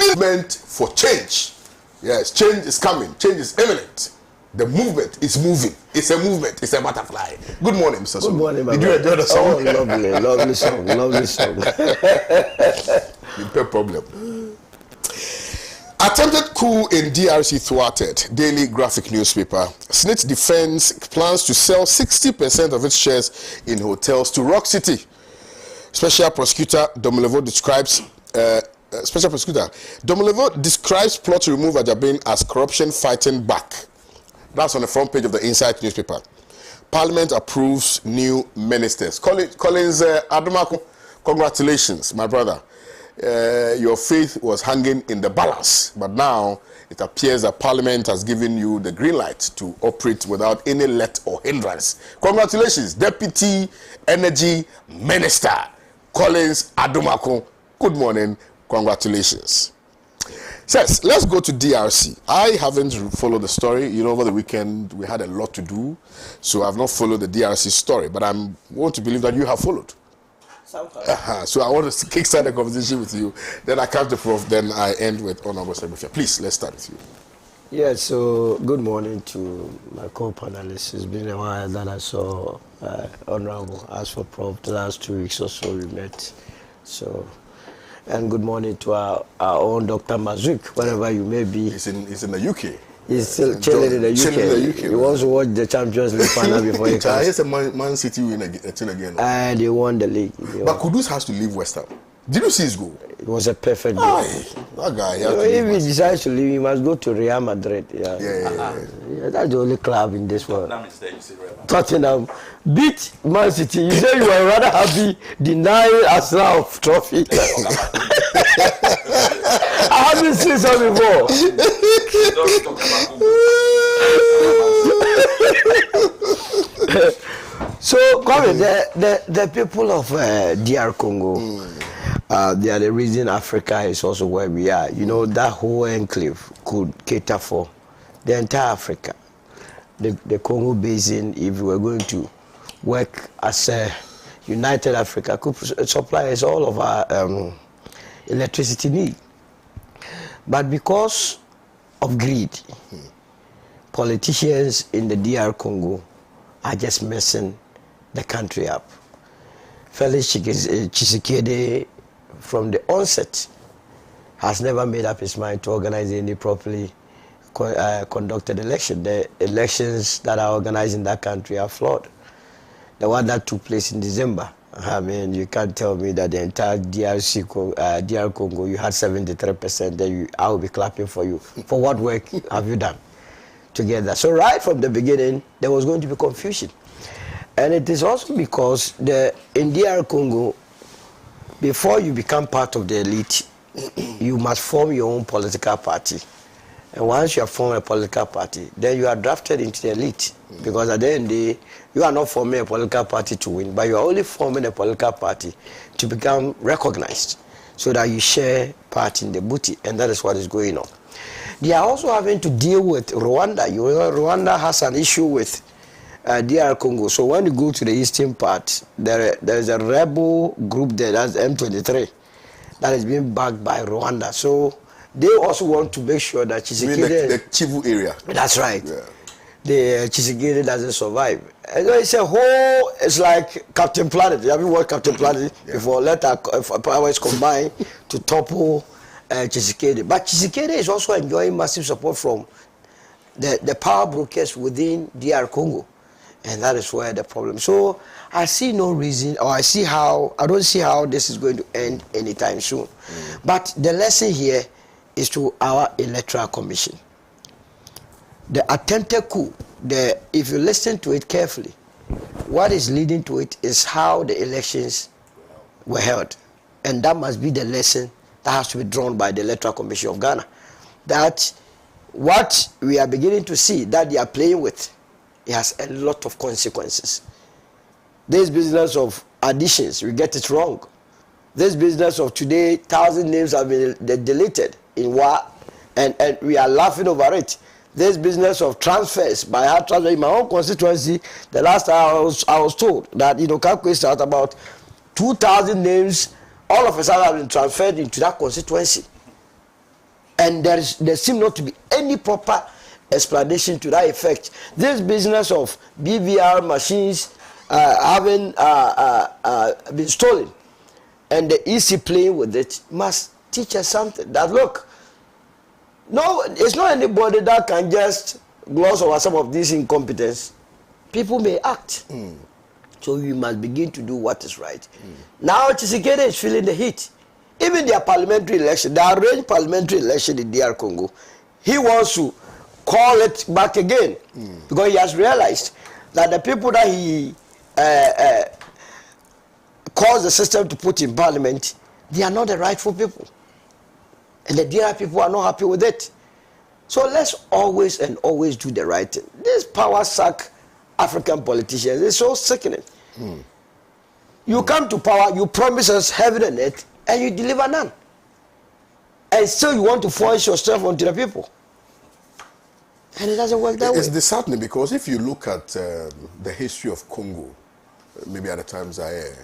Movement for change. Yes, change is coming. Change is imminent. The movement is moving. It's a movement. It's a butterfly. Good morning, Mr. Good morning, my Did you enjoy the song? Oh, lovely, lovely song, lovely song. No problem. Attempted coup in DRC thwarted. Daily Graphic newspaper. SNIT Defense plans to sell 60% of its shares in hotels to Rock City. Special prosecutor Domolevo describes plot to remove Ajabin as corruption fighting back. That's on the front page of the Insight newspaper. Parliament approves new ministers. Collins Adomako, congratulations, my brother. Your faith was hanging in the balance, but now it appears that Parliament has given you the green light to operate without any let or hindrance. Congratulations, Deputy Energy Minister Collins Adomako. Good morning, congratulations. Says, let's go to DRC. I haven't followed the story. You know, over the weekend we had a lot to do, so I've not followed the DRC story, but I want to believe that you have followed. So I want to kickstart the conversation with you. Then I come to Prof. Then I end with Honorable Secretary. Please, let's start with you. Yeah, so good morning to my co-panelists. It's been a while that I saw Honorable. As for Prof, the last 2 weeks or so we met. So, and good morning to our own Dr. Mazouk, wherever you may be. He's in the UK. He's still chilling in the UK. He wants to watch the Champions League final before he comes. He's a Man City win again. And they won the league. But Kudus has to leave West Ham. Did you see his goal? It was a perfect goal. That guy. If he decides to leave, he must go to Real Madrid. Yeah, that's the only club in this world. Tottenham beat Man City. You say you were rather happy denying Arsenal trophy. I haven't seen some before. So, the people of DR Congo, they are the reason Africa is also where we are. You know, that whole enclave could cater for the entire Africa. The Congo Basin, if we were going to work as a united Africa, could supply us all of our electricity need. But because of greed, politicians in the DR Congo are just messing the country up. Felix Tshisekedi, from the onset, has never made up his mind to organize any properly conducted election. The elections that are organized in that country are flawed. The one that took place in December, I mean, you can't tell me that the entire DR Congo, you had 73%, then I will be clapping for you. For what work have you done together? So right from the beginning, there was going to be confusion. And it is also because in DR Congo, before you become part of the elite, you must form your own political party. And once you have formed a political party, then you are drafted into the elite. Because at the end of the day, you are not forming a political party to win, but you are only forming a political party to become recognized so that you share part in the booty. And that is what is going on. They are also having to deal with Rwanda. You know, Rwanda has an issue with DR Congo. So when you go to the eastern part, there is a rebel group there, that's M23, that is being backed by Rwanda. So they also want to make sure that Tshisekedi... the Kivu area. That's right. Yeah. The Tshisekedi doesn't survive. And it's a whole... It's like Captain Planet. Have you watched Captain Planet before? Let our powers combine to topple Tshisekedi. But Tshisekedi is also enjoying massive support from the power brokers within DR Congo. And that is where the problem. So I see no reason, or I don't see how this is going to end anytime soon. But the lesson here is to our Electoral Commission. The attempted coup, if you listen to it carefully, what is leading to it is how the elections were held. And that must be the lesson that has to be drawn by the Electoral Commission of Ghana. That what we are beginning to see that they are playing with, it has a lot of consequences. This business of additions, we get it wrong. This business of today, 1,000 names have been deleted in what, and we are laughing over it. This business of transfers, by heart transfer, in my own constituency, the last time I was told that, you know, calculates out about 2,000 names, all of a sudden have been transferred into that constituency. And there seems not to be any proper explanation to that effect. This business of BVR machines having been stolen and the EC playing with it must teach us something. That look, no, it's not anybody that can just gloss over some of these incompetence. People may act. So we must begin to do what is right. Now Tshisekedi is feeling the heat. Even their parliamentary election, the arranged parliamentary election in DR Congo, he wants to call it back again because he has realized that the people that he caused the system to put in parliament, they are not the rightful people. And the DR people are not happy with it. So let's always and always do the right thing. This power suck African politicians is so sickening. You come to power, you promise us heaven and earth, and you deliver none. And still you want to force yourself onto the people. And it doesn't work that way. It's disheartening because if you look at the history of Congo, maybe at the time Zaire,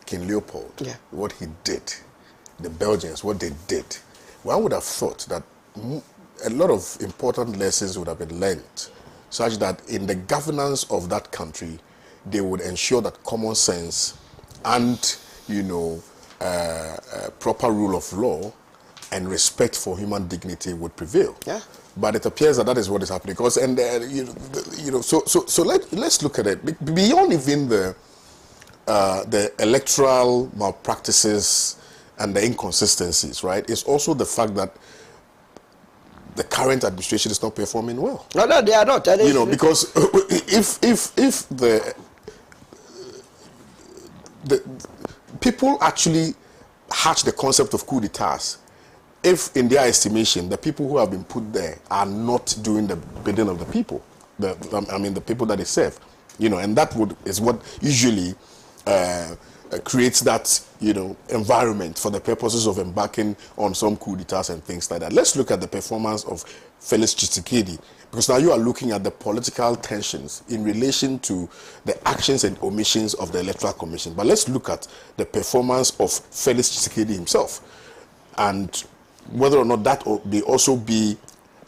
King Leopold, what he did, the Belgians, what they did, one would have thought that a lot of important lessons would have been learned, such that in the governance of that country, they would ensure that common sense and, proper rule of law and respect for human dignity would prevail. But it appears that is what is happening. Because, so let's look at it beyond even the electoral malpractices and the inconsistencies, right? It's also the fact that the current administration is not performing well. No, they are not. Because if the people actually hatch the concept of coup d'etats, if in their estimation the people who have been put there are not doing the bidding of the people, the people that they serve, and that is what usually creates that environment for the purposes of embarking on some coup d'etats and things like that. Let's look at the performance of Felix Tshisekedi, because now you are looking at the political tensions in relation to the actions and omissions of the Electoral Commission. But let's look at the performance of Felix Tshisekedi himself and whether or not that may also be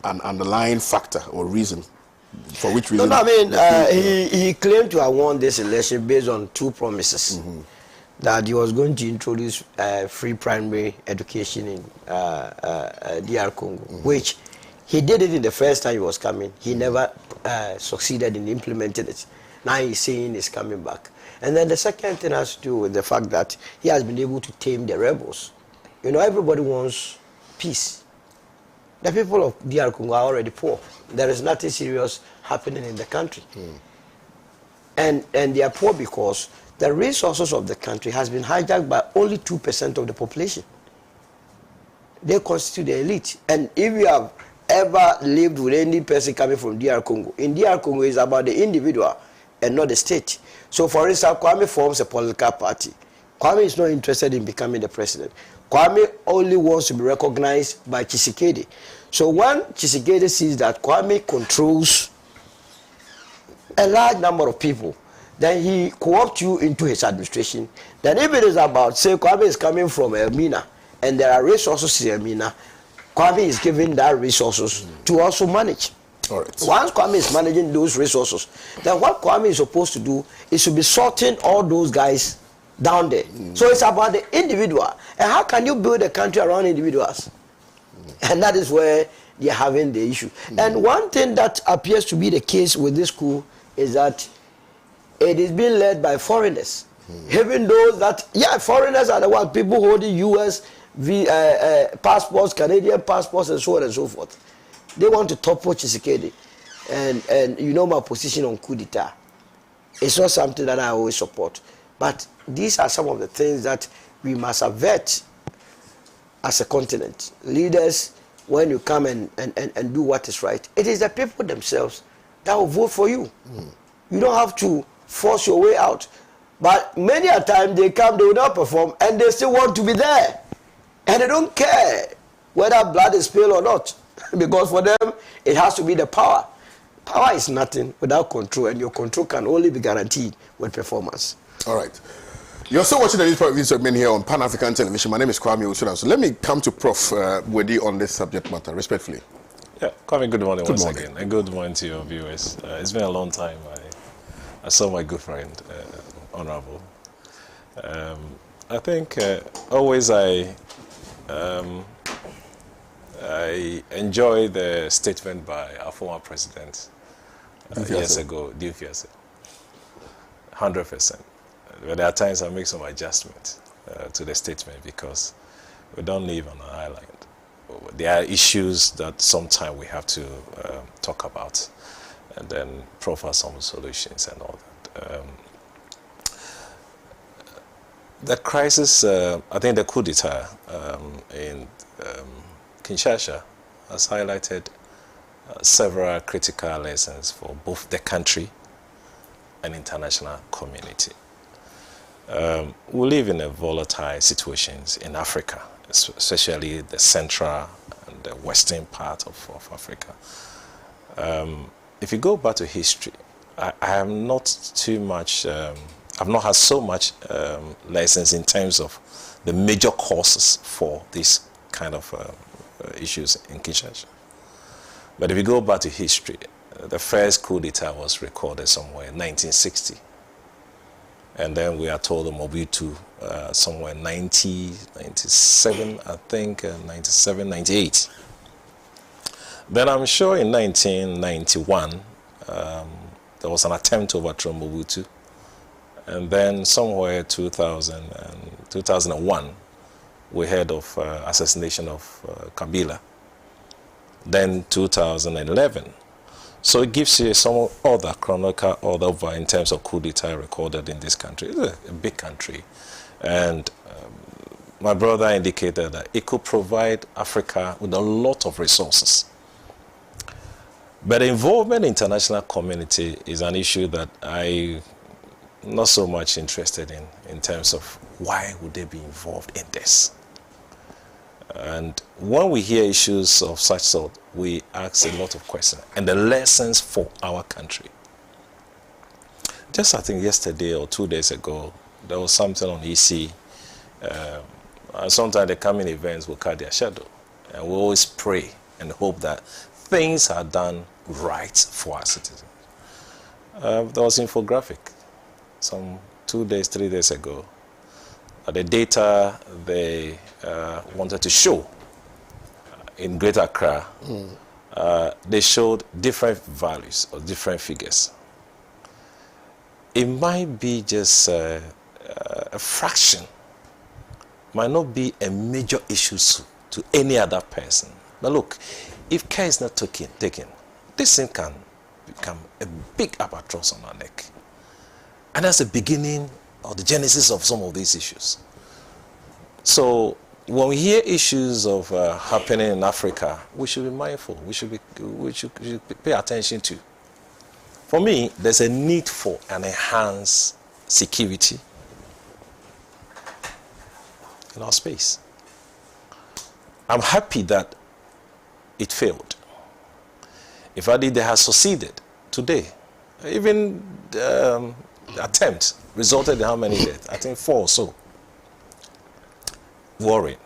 an underlying factor or reason. For which reason? He claimed to have won this election based on two promises. That he was going to introduce free primary education in DR Congo, which he did it in the first time he was coming. He never succeeded in implementing it. Now he's saying he's coming back. And then the second thing has to do with the fact that he has been able to tame the rebels. Everybody wants peace. The people of DR Congo are already poor. There is nothing serious happening in the country. And they are poor because the resources of the country has been hijacked by only 2% of the population. They constitute the elite. And if you have ever lived with any person coming from DR Congo, in DR Congo it's about the individual and not the state. So for instance, KWAME forms a political party. KWAME is not interested in becoming the president. KWAME only wants to be recognized by Tshisekedi. So when Tshisekedi sees that KWAME controls a large number of people, then he co-opts you into his administration. Then if it is about, say, KWAME is coming from Elmina, and there are resources in Elmina, KWAME is given that resources to also manage. All right. Once KWAME is managing those resources, then what KWAME is supposed to do is to be sorting all those guys down there. So it's about the individual. And how can you build a country around individuals? And that is where they are having the issue. And one thing that appears to be the case with this coup is that it is being led by foreigners. Even those that, foreigners are the ones, people holding US passports, Canadian passports, and so on and so forth. They want to topple Tshisekedi. And my position on coup d'etat. It's not something that I always support. But these are some of the things that we must avert as a continent. Leaders, when you come and do what is right, it is the people themselves that will vote for you. You don't have to force your way out. But many a time they come, they will not perform, and they still want to be there. And they don't care whether blood is spilled or not. Because for them, it has to be the power. Power is nothing without control, and your control can only be guaranteed with performance. All right. You're still watching the news point segment here on Pan-African Television. My name is KWAME OWUSU. So let me come to Prof. Wedi on this subject matter, respectfully. Yeah, KWAME, good morning Good once morning. again. And good morning to your viewers. It's been a long time. I saw my good friend, Honorable. I think always I enjoy the statement by our former president years ago, Diufiase. 100%. But there are times I make some adjustments to the statement because we don't live on an island. There are issues that sometimes we have to talk about and then proffer some solutions and all that. The crisis, I think the coup d'etat in Kinshasa has highlighted several critical lessons for both the country and international community. We live in a volatile situations in Africa, especially the central and the western part of Africa. If you go back to history, I am not too much, I've not had so much lessons in terms of the major causes for this kind of issues in Kinshasa. But if you go back to history, the first coup d'etat was recorded somewhere in 1960. And then we are told the Mobutu somewhere in 97, I think, 97, 98. Then I'm sure in 1991, there was an attempt to overthrow Mobutu. And then somewhere 2001, we heard of assassination of Kabila. Then 2011. So it gives you some other chronological order in terms of coup d'etat recorded in this country. It's a big country. And my brother indicated that it could provide Africa with a lot of resources. But the involvement in the international community is an issue that I'm not so much interested in terms of why would they be involved in this. And when we hear issues of such sort, we ask a lot of questions and the lessons for our country. Just I think yesterday or 2 days ago, there was something on EC. Sometimes the coming events will cast their shadow. And we always pray and hope that things are done right for our citizens. There was infographic some 2 days, 3 days ago. The data they wanted to show in Greater Accra, they showed different values or different figures. It might be just a fraction, might not be a major issue to any other person. But look, if care is not taken, this thing can become a big albatross on our neck. And that's the beginning or the genesis of some of these issues. So when we hear issues of happening in Africa, we should be mindful. We should pay attention to. For me, there's a need for an enhanced security in our space. I'm happy that it failed. If I did, they have succeeded today. Even the attempt resulted in how many deaths? I think 4 or so. Worrying.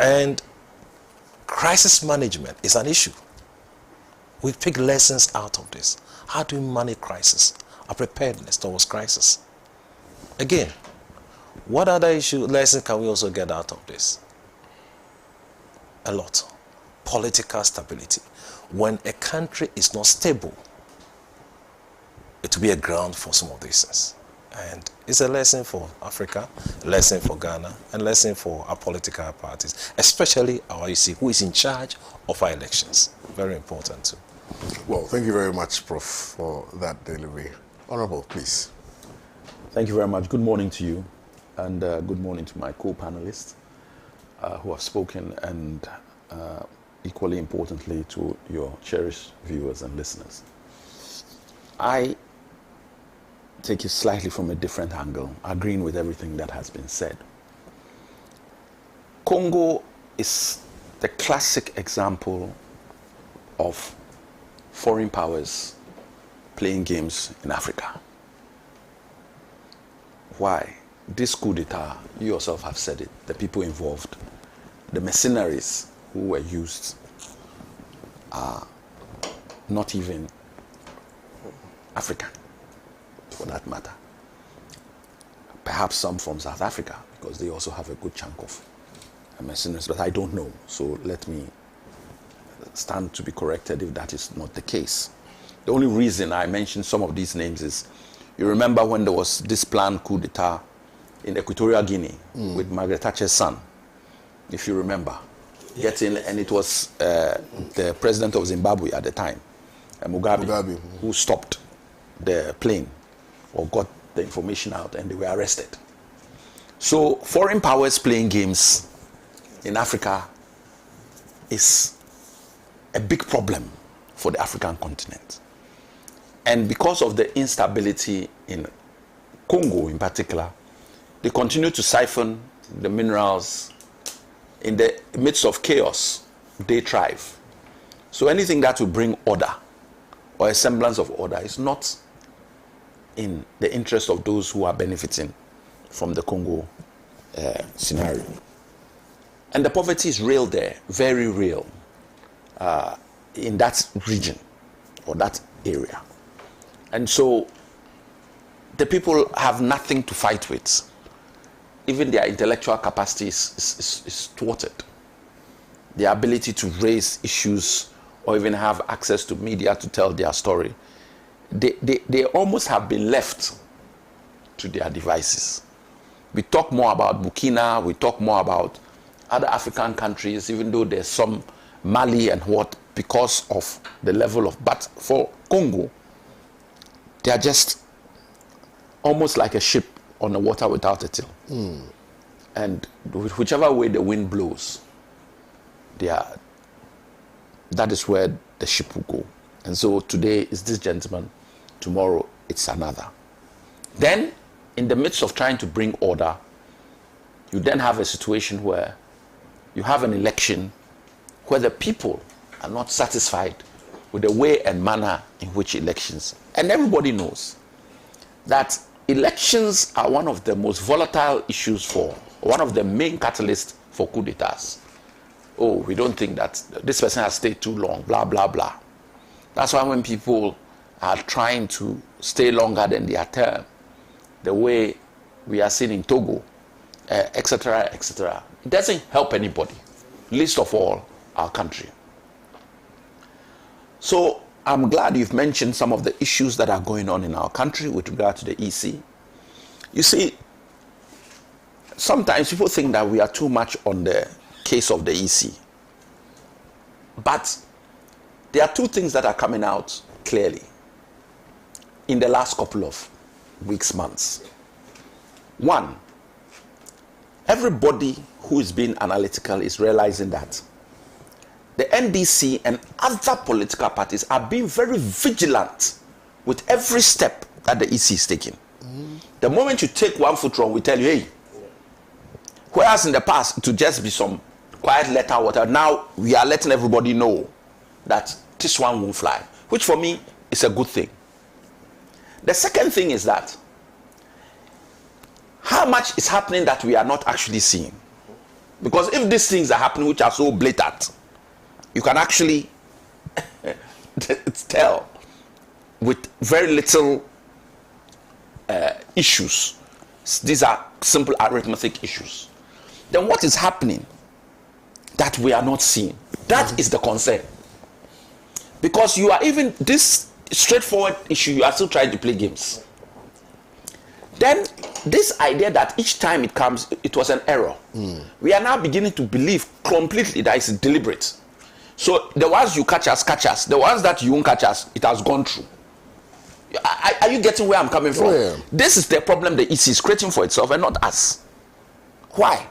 And crisis management is an issue. We take lessons out of this. How do we manage crisis? Our preparedness towards crisis. Again, what other lessons can we also get out of this? A lot. Political stability. When a country is not stable, it will be a ground for some of these things. And it's a lesson for Africa, a lesson for Ghana, and a lesson for our political parties, especially our IC, who is in charge of our elections. Very important too. Well, thank you very much, Prof, for that delivery. Honorable, please. Thank you very much. Good morning to you, and good morning to my co-panelists who have spoken, and equally importantly to your cherished viewers and listeners. I take it slightly from a different angle, agreeing with everything that has been said. Congo is the classic example of foreign powers playing games in Africa. why this coup d'etat, you yourself have said it, the people involved, the mercenaries who were used are not even African, for that matter. Perhaps some from South Africa, because they also have a good chunk of mercenaries, but I don't know. So let me stand to be corrected if that is not the case. The only reason I mentioned some of these names is, you remember when there was this planned coup d'etat in Equatorial Guinea with Margaret Thatcher's son, if you remember, and it was the president of Zimbabwe at the time, Mugabe, who stopped the plane or got the information out, and they were arrested. So foreign powers playing games in Africa is a big problem for the African continent. And because of the instability in Congo in particular, they continue to siphon the minerals. In the midst of chaos, they thrive. So anything that will bring order or a semblance of order is not in the interest of those who are benefiting from the Congo scenario. And the poverty is real there, very real, in that region or that area. And so the people have nothing to fight with. Even their intellectual capacity is thwarted. Their ability to raise issues or even have access to media to tell their story, they almost have been left to their devices. We talk more about Burkina, we talk more about other African countries, even though there's some Mali and what, because of the level of, but for Congo, they are just almost like a ship on the water without a till. And whichever way the wind blows, that is where the ship will go. And so today is this gentleman, tomorrow it's another. Then, in the midst of trying to bring order, you then have a situation where you have an election where the people are not satisfied with the way and manner in which elections, and everybody knows that elections are one of the most volatile issues for, one of the main catalysts for coup d'etats. Oh, we don't think that this person has stayed too long, blah, blah, blah. That's why when people are trying to stay longer than their term, the way we are seeing in Togo, etc., etc., it doesn't help anybody, least of all our country. So I'm glad you've mentioned some of the issues that are going on in our country with regard to the EC. You see, sometimes people think that we are too much on the case of the EC. But there are two things that are coming out clearly in the last couple of weeks, months. One, everybody who is being analytical is realizing that the NDC and other political parties are being very vigilant with every step that the EC is taking. The moment you take one foot wrong, we tell you, hey, whereas in the past, to just be some quiet letter, whatever, now we are letting everybody know that this one won't fly, which for me is a good thing. The second thing is that how much is happening that we are not actually seeing? Because if these things are happening which are so blatant, you can actually tell with very little issues. These are simple arithmetic issues. Then what is happening that we are not seeing? That is the concern. Because you are even, this straightforward issue, you are still trying to play games. Then this idea that each time it comes, it was an error. We are now beginning to believe completely that it's deliberate. So the ones you catch us, catch us. The ones that you won't catch us, it has gone through. Are you getting where I'm coming from? Oh, yeah. This is the problem the EC is creating for itself and not us. Why?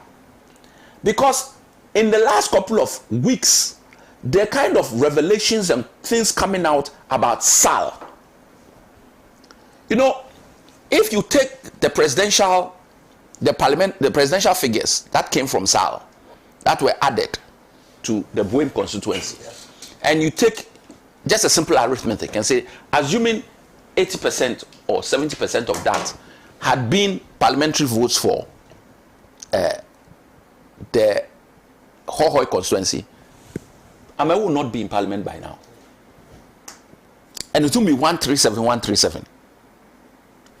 Because in the last couple of weeks, there are kind of revelations and things coming out about SAL. You know, if you take the presidential figures that came from SAL, that were added to the KWAME constituency, and you take just a simple arithmetic and say, assuming 80% or 70% of that had been parliamentary votes for the Hohoi constituency, Ame will not be in parliament by now. And it will be 137, 137.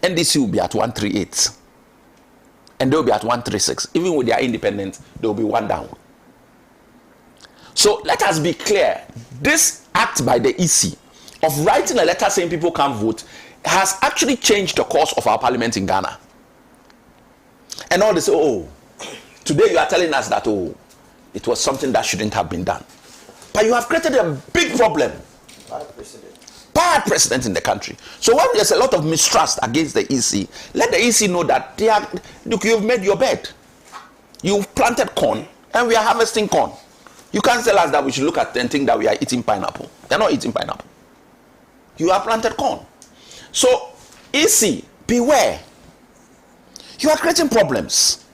NDC will be at 138. And they will be at 136. Even with their independence, they will be one down. So let us be clear. This act by the EC of writing a letter saying people can't vote has actually changed the course of our parliament in Ghana. And all this, oh, today you are telling us that, oh, it was something that shouldn't have been done. But you have created a big problem. Bad precedent in the country. So when there's a lot of mistrust against the EC, let the EC know that they are, look, you've made your bed. You've planted corn and we are harvesting corn. You can't tell us that we should look at and think that we are eating pineapple. They're not eating pineapple. You have planted corn. So, EC, beware. You are creating problems.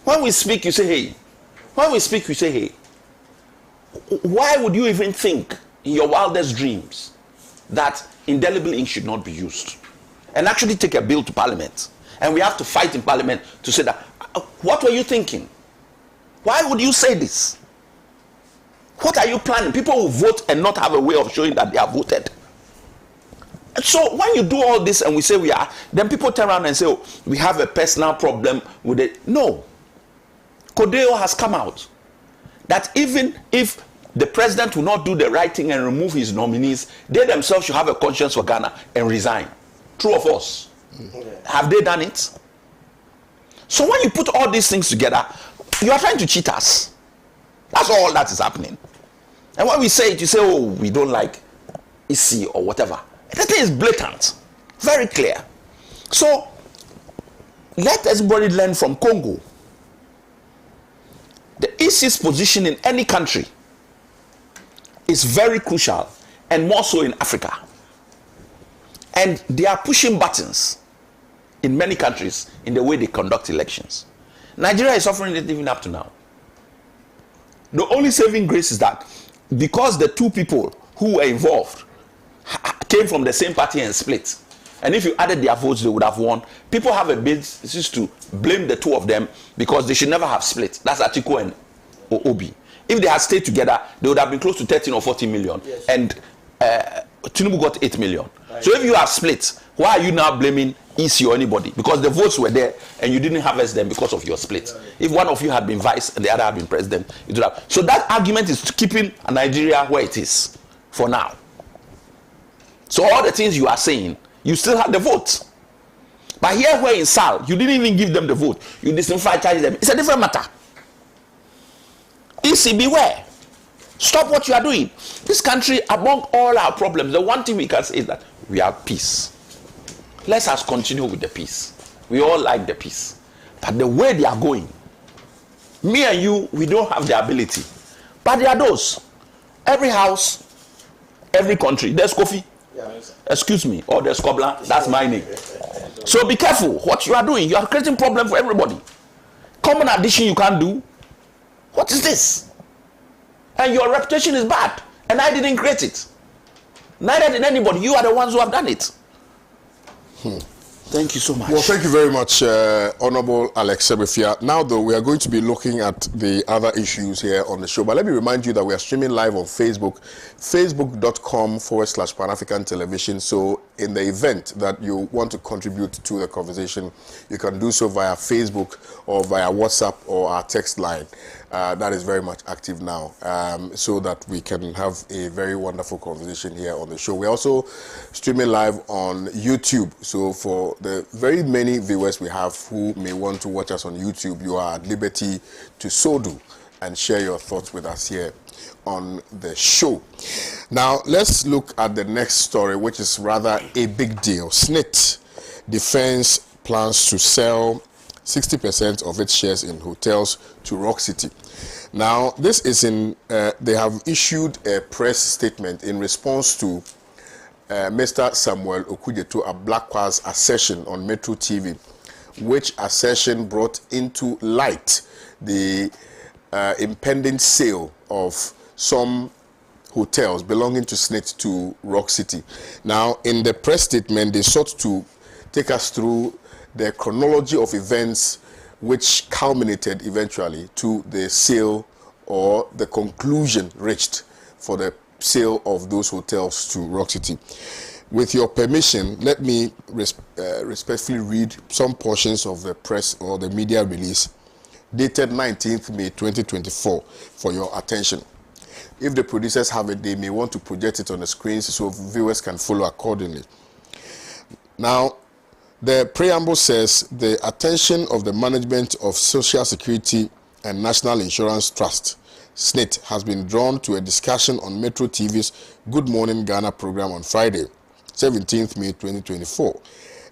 When we speak, you say, hey. When we speak, you say, hey. Why would you even think in your wildest dreams that indelible ink should not be used? And actually take a bill to Parliament. And we have to fight in Parliament to say that, what were you thinking? Why would you say this? What are you planning? People will vote and not have a way of showing that they have voted. So when you do all this and we say we are, then people turn around and say, oh, we have a personal problem with it. No. Kodeo has come out that even if the president will not do the right thing and remove his nominees, they themselves should have a conscience for Ghana and resign. True or false? Have they done it? So when you put all these things together, you are trying to cheat us. That's all that is happening. And when we say it, you say, oh, we don't like EC or whatever. The thing is blatant, very clear. So let everybody learn from Congo. The EC's position in any country is very crucial, and more so in Africa. And they are pushing buttons in many countries in the way they conduct elections. Nigeria is suffering it even up to now. The only saving grace is that because the two people who were involved came from the same party and split, and if you added their votes, they would have won. People have a basis to blame the two of them because they should never have split. That's Atiku and Obi. If they had stayed together, they would have been close to 13 or 14 million. Yes. And Tinubu got 8 million. Right. So if you have split, why are you now blaming EC or anybody? Because the votes were there and you didn't harvest them because of your split. Right. If one of you had been vice and the other had been president, it would have. So that argument is keeping Nigeria where it is for now. So all the things you are saying, you still have the vote. But here where in Sal, you didn't even give them the vote. You disenfranchised them. It's a different matter. EC, beware. Stop what you are doing. This country, among all our problems, the one thing we can say is that we have peace. Let us continue with the peace. We all like the peace. But the way they are going, me and you, we don't have the ability. But there are those. Every house, every country, there's Kofi. Yeah. Excuse me, or there's Kobla. That's my name. So be careful what you are doing. You are creating problem for everybody. Common addition you can't do. What is this? And your reputation is bad. And I didn't create it. Neither did anybody. You are the ones who have done it. Thank you so much. Well, thank you very much, Honorable Alex Sebefia. Now, though, we are going to be looking at the other issues here on the show. But let me remind you that we are streaming live on Facebook, facebook.com/Pan-African Television. So in the event that you want to contribute to the conversation, you can do so via Facebook or via WhatsApp or our text line. That is very much active now, so that we can have a very wonderful conversation here on the show. We're also streaming live on YouTube. So for the very many viewers we have who may want to watch us on YouTube, you are at liberty to so do and share your thoughts with us here on the show. Now, let's look at the next story, which is rather a big deal. SNIT Defense plans to sell 60% of its shares in hotels to Rock City. Now, this is in, they have issued a press statement in response to Mr. Samuel Okudzeto Ablakwa's assertion on Metro TV, which assertion brought into light the impending sale of some hotels belonging to SNIT to Rock City. Now, in the press statement, they sought to take us through the chronology of events which culminated eventually to the sale or the conclusion reached for the sale of those hotels to Rock City. With your permission, let me respectfully read some portions of the press or the media release dated 19th May 2024 for your attention. If the producers have it, they may want to project it on the screens so viewers can follow accordingly. Now, the preamble says the attention of the management of Social Security and National Insurance Trust, SNIT, has been drawn to a discussion on Metro TV's Good Morning Ghana program on Friday, 17th May 2024.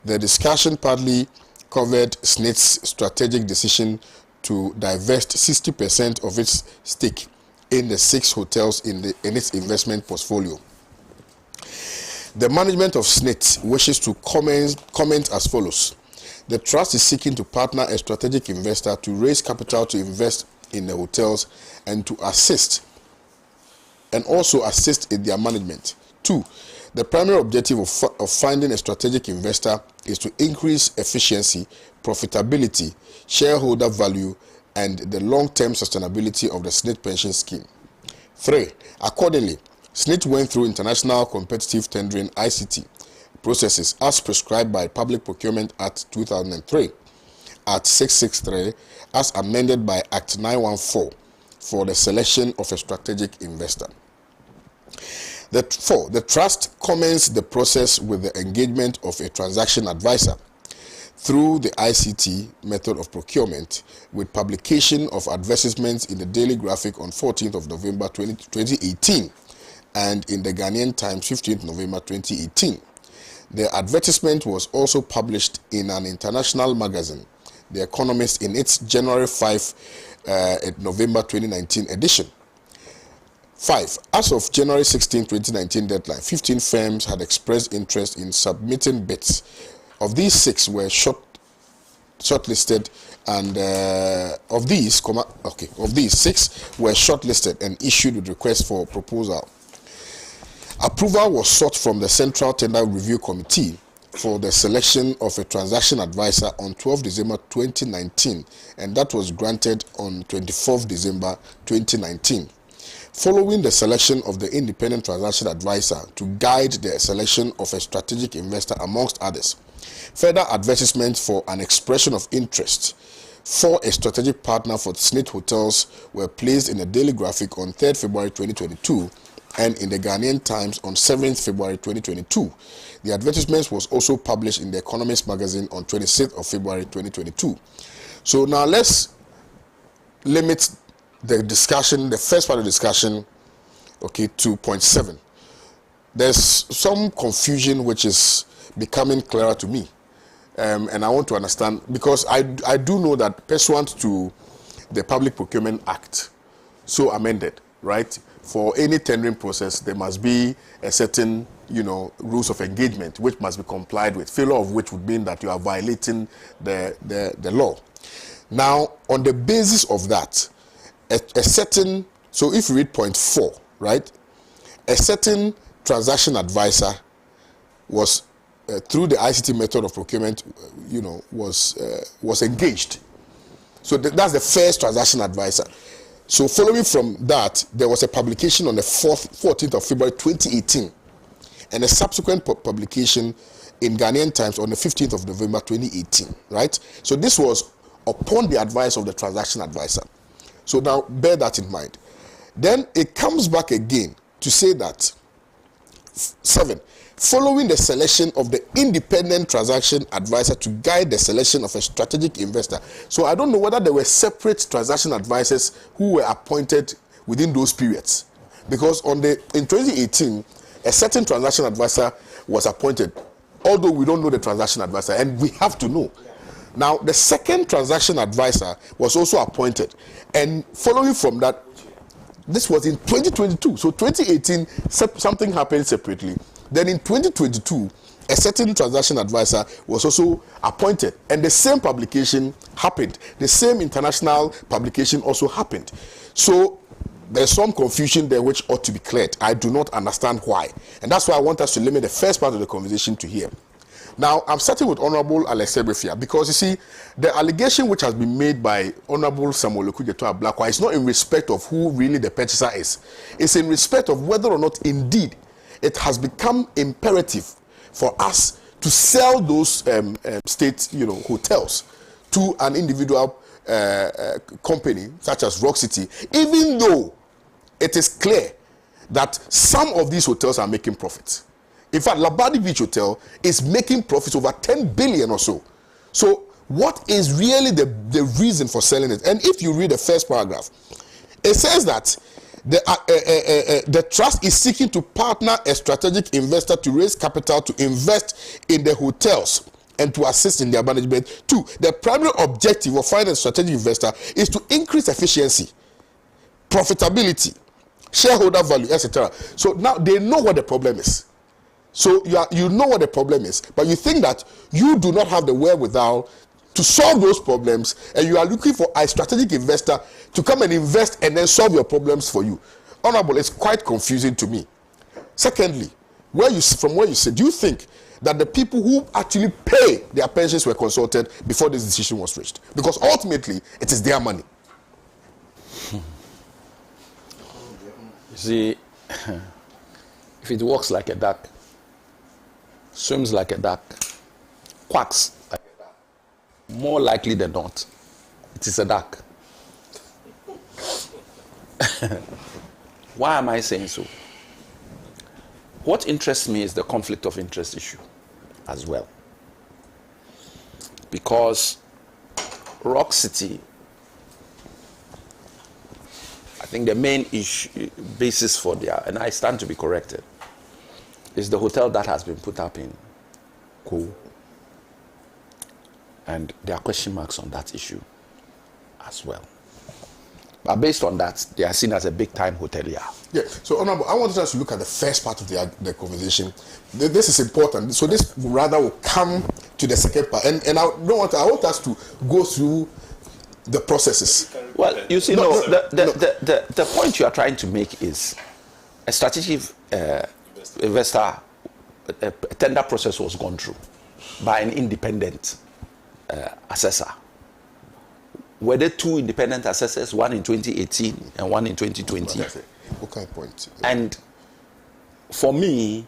The discussion partly covered SNIT's strategic decision to divest 60% of its stake in the 6 hotels in its investment portfolio. The management of SNIT wishes to comment as follows. The trust is seeking to partner a strategic investor to raise capital to invest in the hotels and to assist in their management. 2. The primary objective of finding a strategic investor is to increase efficiency, profitability, shareholder value, and the long-term sustainability of the SNIT pension scheme. 3. Accordingly, SNIT went through International Competitive Tendering (ICT) processes as prescribed by Public Procurement Act 2003, Act 663, as amended by Act 914, for the selection of a strategic investor. 4. The trust commenced the process with the engagement of a transaction advisor through the ICT method of procurement, with publication of advertisements in the Daily Graphic on 14th of November 2018 and in the Ghanaian Times 15th November 2018. The advertisement was also published in an international magazine, The Economist, in its January 5 November 2019 edition. 5. As of January 16, 2019 deadline, 15 firms had expressed interest in submitting bids. Of these, 6 were shortlisted, and of these 6 were shortlisted and issued with requests for proposal. Approval was sought from the Central Tender Review Committee for the selection of a transaction advisor on 12 December 2019, and that was granted on 24 December 2019. Following the selection of the independent transaction advisor to guide the selection of a strategic investor, amongst others, further advertisements for an expression of interest for a strategic partner for SNIT hotels were placed in the Daily Graphic on 3rd February 2022 and in the Ghanaian Times on 7th February 2022. The advertisement was also published in the Economist magazine on 26th of February 2022. So now let's limit the discussion, the first part of the discussion, to point 7. There's some confusion which is becoming clearer to me, and I want to understand, because I do know that pursuant to the Public Procurement Act, so amended, right, for any tendering process there must be a certain rules of engagement which must be complied with, failure of which would mean that you are violating the law. Now, on the basis of that, a certain, so if you read point 4, right, a certain transaction advisor was through the ICT method of procurement, was engaged. So that's the first transaction advisor. So following from that, there was a publication on the 14th of February 2018, and a subsequent publication in Ghanaian Times on the 15th of November 2018, right? So this was upon the advice of the transaction advisor. So now bear that in mind. Then it comes back again to say that 7. Following the selection of the independent transaction advisor to guide the selection of a strategic investor. So I don't know whether there were separate transaction advisors who were appointed within those periods, because in 2018 a certain transaction advisor was appointed, although we don't know the transaction advisor, and we have to know. Now, the second transaction advisor was also appointed, and following from that, this was in 2022. So 2018, something happened separately. Then in 2022, a certain transaction advisor was also appointed, and the same publication happened. The same international publication also happened. So there's some confusion there which ought to be cleared. I do not understand why. And that's why I want us to limit the first part of the conversation to here. Now, I'm starting with Honorable Alex Ebrefia because you see, the allegation which has been made by Honorable Samuel Okujeto Ablakwa is not in respect of who really the purchaser is. It's in respect of whether or not indeed it has become imperative for us to sell those state, hotels to an individual company such as Rock City, even though it is clear that some of these hotels are making profits. In fact, Labadi Beach Hotel is making profits over 10 billion or so. So what is really the reason for selling it? And if you read the first paragraph, it says that the trust is seeking to partner a strategic investor to raise capital to invest in the hotels and to assist in their management. 2, the primary objective of finding a strategic investor is to increase efficiency, profitability, shareholder value, etc. So now they know what the problem is. So you know what the problem is, but you think that you do not have the wherewithal to solve those problems, and you are looking for a strategic investor to come and invest and then solve your problems for you. Honorable, it's quite confusing to me. Secondly, from where you said, do you think that the people who actually pay their pensions were consulted before this decision was reached? Because ultimately, it is their money. You see, if it works like a duck, swims like a duck, quacks like a duck, more likely than not, it is a duck. Why am I saying so? What interests me is the conflict of interest issue as well. Because Rock City, I think the main basis for their, and I stand to be corrected, is the hotel that has been put up in KWAME. And there are question marks on that issue as well. But based on that, they are seen as a big-time hotelier. Yeah, so Honorable, I wanted us to look at the first part of the conversation. This is important. So this rather will come to the second part. And I want us to go through the processes. Well, you see, the point you are trying to make is a strategic investor, a tender process was gone through by an independent assessor. Were there 2 independent assessors, one in 2018 and one in 2020? Okay, point. And for me,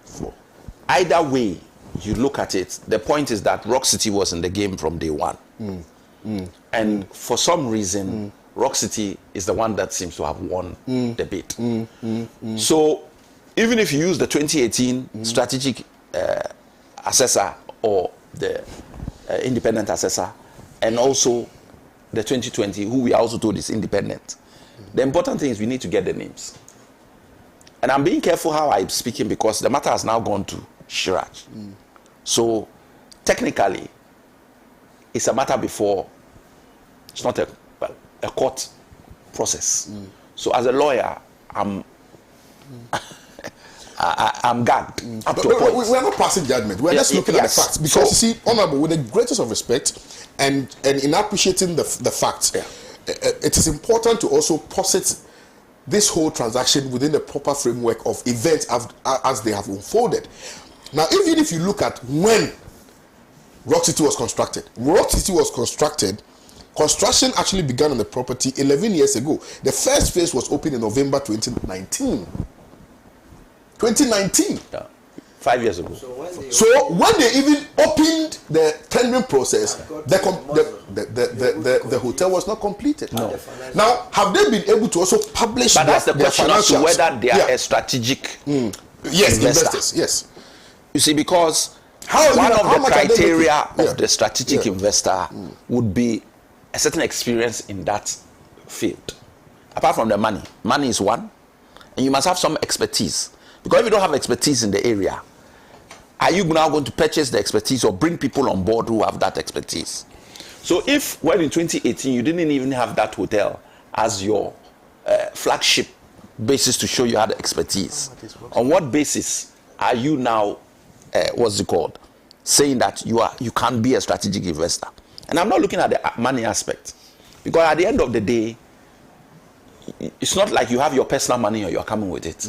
either way you look at it, the point is that Rock City was in the game from day one. And for some reason, Rock City is the one that seems to have won the bid. So even if you use the 2018 strategic assessor or the independent assessor, and also the 2020, who we also told is independent, the important thing is we need to get the names. And I'm being careful how I'm speaking because the matter has now gone to Shiraj. So technically, it's a matter before, it's not a court process. So as a lawyer, I'm gagged up to a point. We're not passing judgment. We're just looking at the facts. Because you see, Honorable, with the greatest of respect and in appreciating the facts, it is important to also posit this whole transaction within the proper framework of events as they have unfolded. Now, even if you look at when Rock City was constructed, construction actually began on the property 11 years ago. The first phase was opened in November 2019. 2019. Yeah. 5 years ago. So when they even opened the tendering process, the hotel was not completed. No. Now, have they been able to also publish? But that's the question as to whether they are a strategic investors. Yes. You see, because one of the criteria of the strategic investor would be a certain experience in that field. Apart from the money. Money is one, and you must have some expertise. Because if you don't have expertise in the area, are you now going to purchase the expertise or bring people on board who have that expertise? So if, when in 2018, you didn't even have that hotel as your flagship basis to show you had expertise, on what basis are you now, saying that you can't be a strategic investor? And I'm not looking at the money aspect. Because at the end of the day, it's not like you have your personal money or you're coming with it.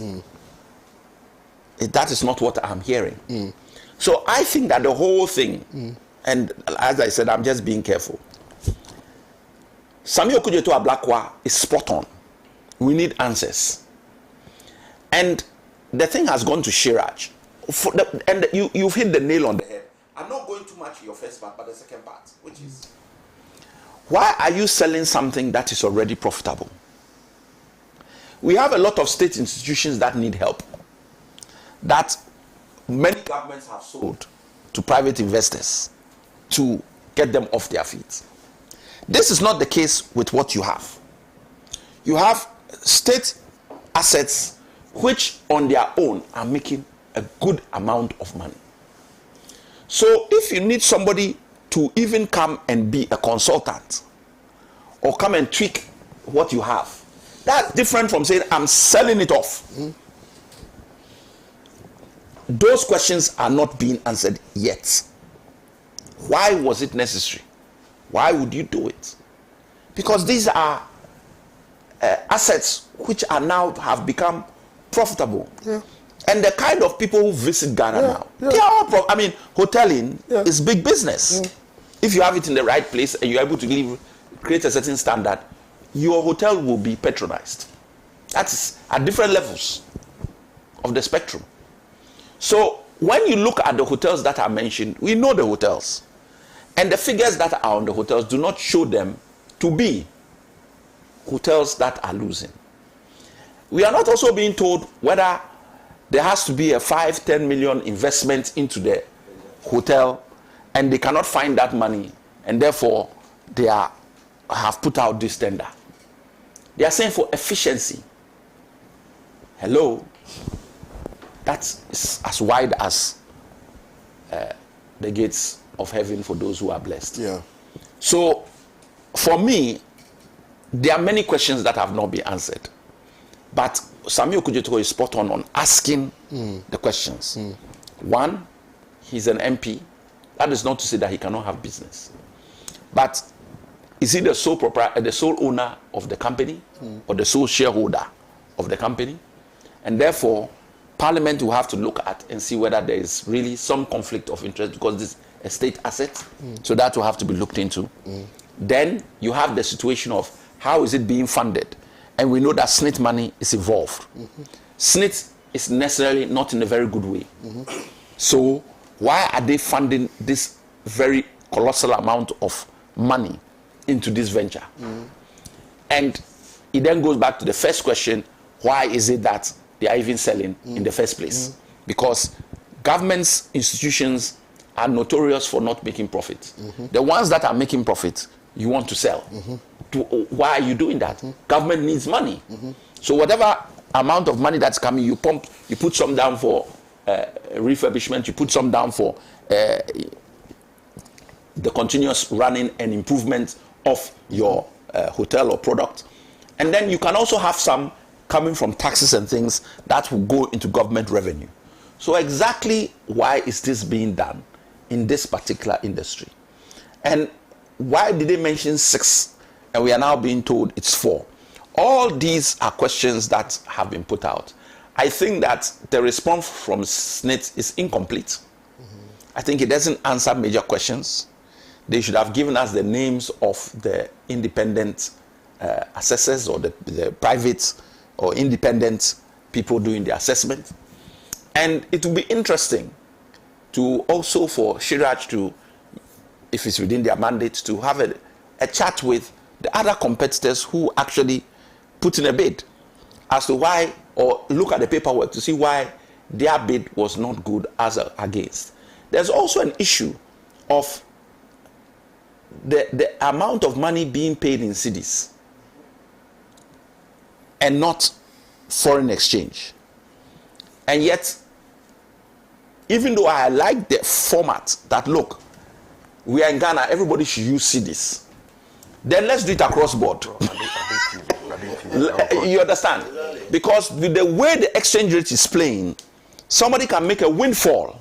That is not what I'm hearing. So I think that the whole thing, and as I said, I'm just being careful. Samuel Okudzeto Ablakwa is spot on. We need answers. And the thing has gone to Shiraj. And you've hit the nail on the head. I'm not going too much in your first part, but the second part, which is, why are you selling something that is already profitable? We have a lot of state institutions that need help, that many governments have sold to private investors to get them off their feet. This is not the case with what you have. You have state assets which on their own are making a good amount of money. So if you need somebody to even come and be a consultant or come and tweak what you have, that's different from saying I'm selling it off. Those questions are not being answered yet. Why was it necessary? Why would you do it? Because these are assets which are now have become profitable. Yeah. And the kind of people who visit Ghana now, they are all hoteling is big business. If you have it in the right place and you're able to create a certain standard, your hotel will be patronized. That's at different levels of the spectrum. So when you look at the hotels that are mentioned, we know the hotels. And the figures that are on the hotels do not show them to be hotels that are losing. We are not also being told whether there has to be a 5-10 million investment into the hotel and they cannot find that money and therefore they have put out this tender. They are saying for efficiency. Hello? That's as wide as the gates of heaven for those who are blessed. Yeah. So for me, there are many questions that have not been answered. But Samuel Okudzeto is spot on asking the questions. One, he's an MP. That is not to say that he cannot have business. But is he the sole proprietor, the sole owner of the company, or the sole shareholder of the company? And therefore, Parliament will have to look at and see whether there is really some conflict of interest because this is a state asset. So that will have to be looked into. Then you have the situation of how is it being funded? And we know that SNIT money is involved. SNIT is necessarily not in a very good way. So why are they funding this very colossal amount of money into this venture? And it then goes back to the first question, why is it that they are even selling in the first place? Because governments, institutions are notorious for not making profit. The ones that are making profit, you want to sell. Why are you doing that? Government needs money. So whatever amount of money that's coming, you put some down for refurbishment, you put some down for the continuous running and improvement of your hotel or product. And then you can also have some coming from taxes and things that will go into government revenue. So exactly why is this being done in this particular industry? And why did they mention 6 and we are now being told it's 4? All these are questions that have been put out. I think that the response from SNIT is incomplete. I think it doesn't answer major questions. They should have given us the names of the independent assessors or the private or independent people doing the assessment. And it will be interesting to also for Shiraj to, if it's within their mandate, to have a chat with the other competitors who actually put in a bid as to why, or look at the paperwork to see why their bid was not good as against. There's also an issue of the amount of money being paid in cedis and not foreign exchange. And yet, even though I like the format that, look, we are in Ghana, everybody should use cedis, then let's do it across board. You understand? Because with the way the exchange rate is playing, somebody can make a windfall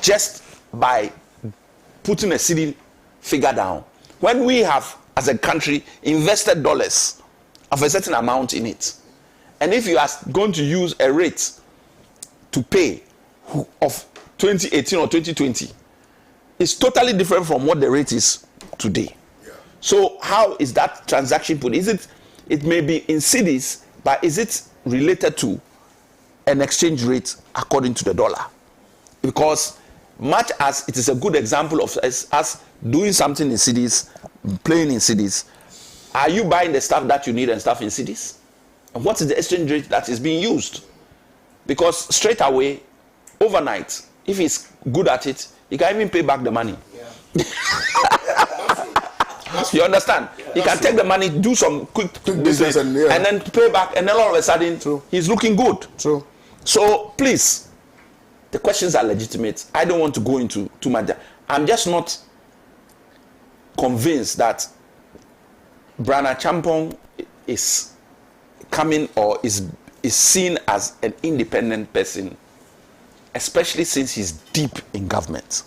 just by putting a cedi figure down. When we have, as a country, invested dollars of a certain amount in it, and if you are going to use a rate to pay of 2018 or 2020 is totally different from what the rate is today. Yeah. So how is that transaction put? It may be in cedis, but is it related to an exchange rate according to the dollar? Because much as it is a good example of us doing something in cedis, playing in cedis, are you buying the stuff that you need and stuff in cedis? And what is the exchange rate that is being used? Because straight away, overnight, if he's good at it, he can even pay back the money. Yeah. You understand? Yeah, he can take the money, do some quick business, and then pay back, and then all of a sudden, he's looking good. True. So please, the questions are legitimate. I don't want to go into too much. I'm just not convinced that Brana Champong is coming or is seen as an independent person, especially since he's deep in government.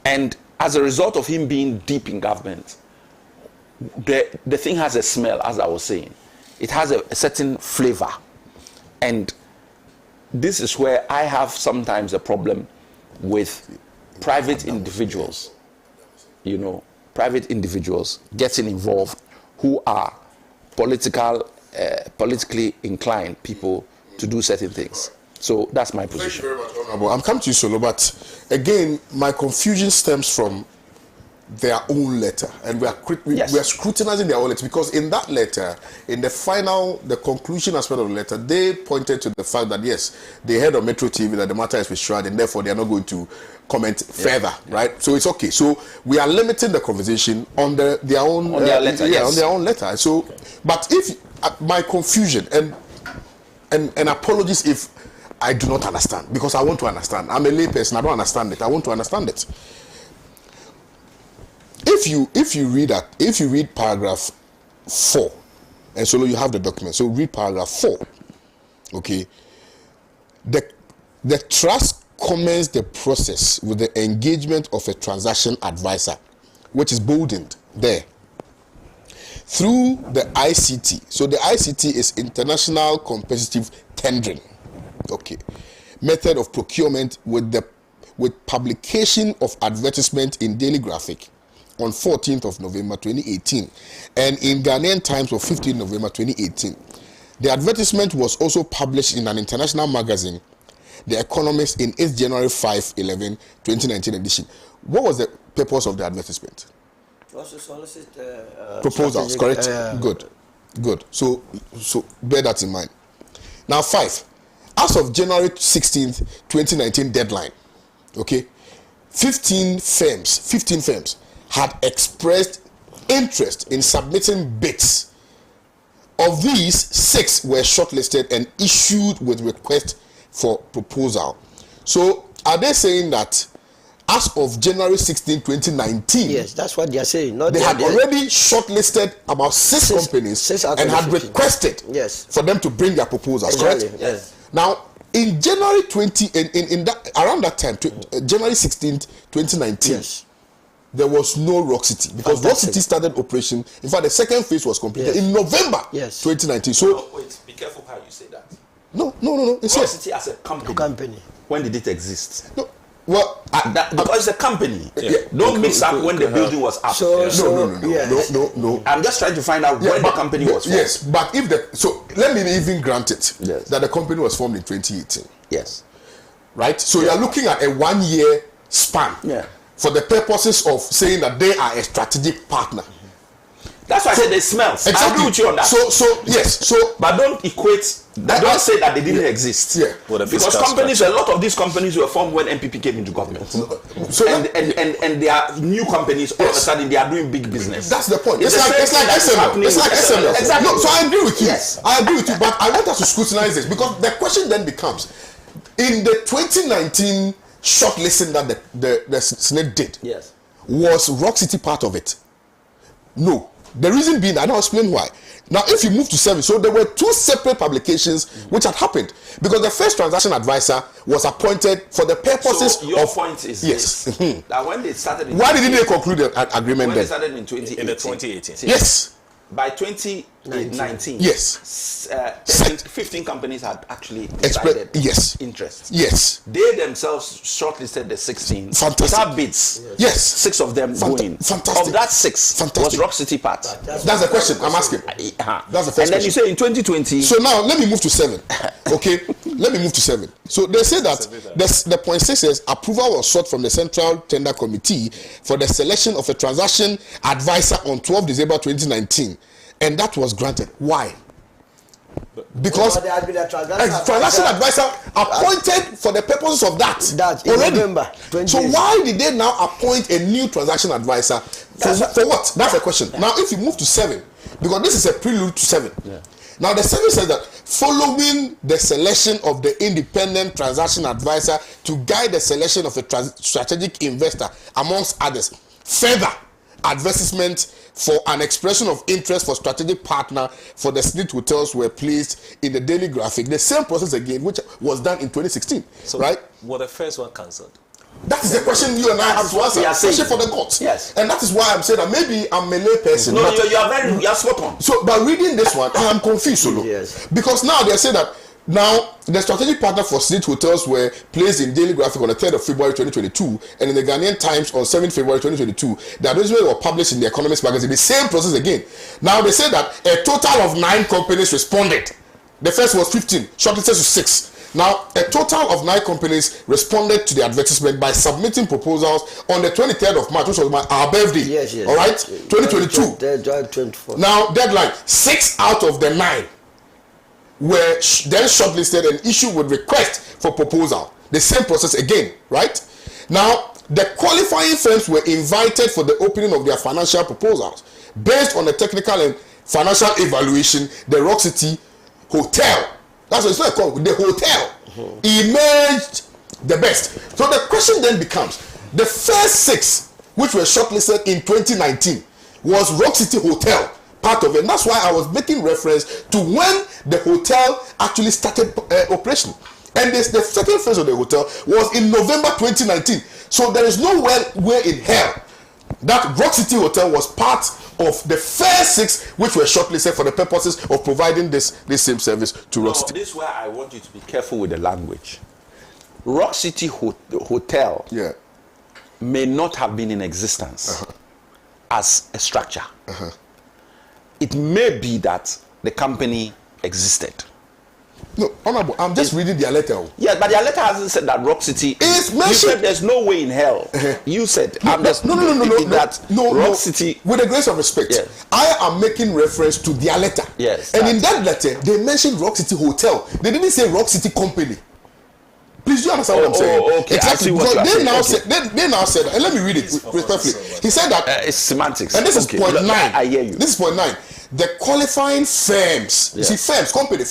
And as a result of him being deep in government, the thing has a smell, as I was saying. It has a certain flavor. And this is where I have sometimes a problem with private individuals, private individuals getting involved who are politically inclined people to do certain things. So that's my position. Thank you very much, Honorable. I'm coming to you, Solo, but again, my confusion stems from their own letter, and we are scrutinizing their own letter, because in that letter, in the conclusion aspect of the letter, they pointed to the fact that yes, they heard on Metro TV that the matter is with Shroud, and therefore they are not going to comment further, right? So it's okay. So we are limiting the conversation on their own letter, on their own letter. So, but if my confusion and apologies if I do not understand, because I want to understand. I'm a layperson. I don't understand it. I want to understand it. If you read paragraph 4, and so you have the document. So read paragraph 4. Okay. The trust commenced the process with the engagement of a transaction advisor, which is boldened there, through the ICT. So the ICT is International Competitive Tendering. Okay. Method of procurement with publication of advertisement in Daily Graphic on 14th of November 2018 and in Ghanaian Times of 15th November 2018. The advertisement was also published in an international magazine, The Economist, in its January 5/11 2019 edition. What was the purpose of the advertisement? Was to solicit proposals, correct? Good. So bear that in mind. Now 5. As of January 16th 2019 deadline, okay, 15 firms had expressed interest in submitting bids. Of these, 6 were shortlisted and issued with request for proposal. So are they saying that as of January 16, 2019, yes, that's what they are saying. They had already shortlisted about 6 companies and had requested for them to bring their proposals, exactly, correct? Yes. Now, in January 20, around that time, January 16, 2019, yes, there was no Rock City, because Rock City started operation. In fact, the second phase was completed in November 2019. So, wait, be careful how you say that. No. It's Rock City as a company. When did it exist? No. Well, because it's a company. Yeah. Don't mix up when the building was up. No. I'm just trying to find out when the company was formed. Yes, but let me even grant it that the company was formed in 2018. Yes. Right? So you are looking at a 1-year span. Yeah. For the purposes of saying that they are a strategic partner. That's why I said they smells. Exactly. I agree with you on that. But don't equate. Don't say that they didn't exist. Yeah. Because a lot of these companies were formed when MPP came into government. And they are new companies. All of a sudden, they are doing big business. That's the point. It's like SML. Exactly. No, so I agree with you. Yes. I agree with you. But I want us to scrutinize this, because the question then becomes, in the 2019 shortlisting that the SNIT did, yes, was Rock City part of it? No. The reason being, and I'll explain why. Now, if you move to service, so there were 2 separate publications which had happened, because the first transaction advisor was appointed for the purposes of. Your point is yes, this, that when they started. Why didn't they conclude the agreement when then? They started in 2018. In the 2018. Yes. By 2018, 19. Yes. 15 companies had actually decided interest. Yes. They themselves shortlisted the 16. Fantastic. Without bids. Yes. 6 of them going. Fantastic. Of that 6, was Rock City part? That's the question I'm asking. That's the first and then question. you say in 2020. So now let me move to 7. Okay, let me move to 7. So they say that the point 6 says approval was sought from the Central Tender Committee for the selection of a transaction advisor on 12 December 2019, and that was granted. Why? Because there has been a transaction advisor appointed for the purposes of that in already. November 20. So why did they now appoint a new transaction advisor for what? That's the question. Now, if you move to 7, because this is a prelude to 7. Yeah. Now, the 7 says that following the selection of the independent transaction advisor to guide the selection of a strategic investor, amongst others, further advertisement for an expression of interest for strategic partner for the SNIT hotels were placed in the Daily Graphic. The same process again, which was done in 2016, so right? Were the first one cancelled? That is the question you and I have to answer, especially for the courts. Yes. And that is why I'm saying that maybe I'm a lay person. No, you are spot on. So by reading this one, I am confused, Solo. Yes. Because now they say that now the strategic partner for SNIT hotels were placed in Daily Graphic on the 3rd of February 2022 and in the Ghanaian Times on 7th February 2022. The advertisements were published in the Economist magazine. The same process again. Now they say that a total of 9 companies responded. The first was 15, shortlisted to 6. Now, a total of 9 companies responded to the advertisement by submitting proposals on the 23rd of March, which was our birthday. Yes. All right? 2022. Now, deadline. 6 out of the 9 were then shortlisted and issued with request for proposal. The same process again, right? Now, the qualifying firms were invited for the opening of their financial proposals. Based on the technical and financial evaluation, the Rock City Hotel, that's what it's not called, the hotel, emerged the best. So the question then becomes, the first 6 which were shortlisted in 2019 was Rock City Hotel part of it. And that's why I was making reference to when the hotel actually started operation. And the second phase of the hotel was in November 2019. So there is no way in hell that Rock City Hotel was part of the first 6 which were shortlisted for the purposes of providing this same service to Rock City. This is where I want you to be careful with the language. Rock City Hotel may not have been in existence as a structure. It may be that the company existed. No, Honorable, I'm just reading their letter. Yes, but their letter hasn't said that Rock City is mentioned. You said there's no way in hell. You said no, Rock City. With the grace of respect, yes. I am making reference to their letter. Yes. And in that letter, they mentioned Rock City Hotel. They didn't say Rock City Company. Please, do you understand what I'm saying? Okay. Exactly. They now said, and let me read it respectfully. He said that it's semantics. And this is point 9. I hear you. This is point 9. The qualifying firms, you see, firms, company,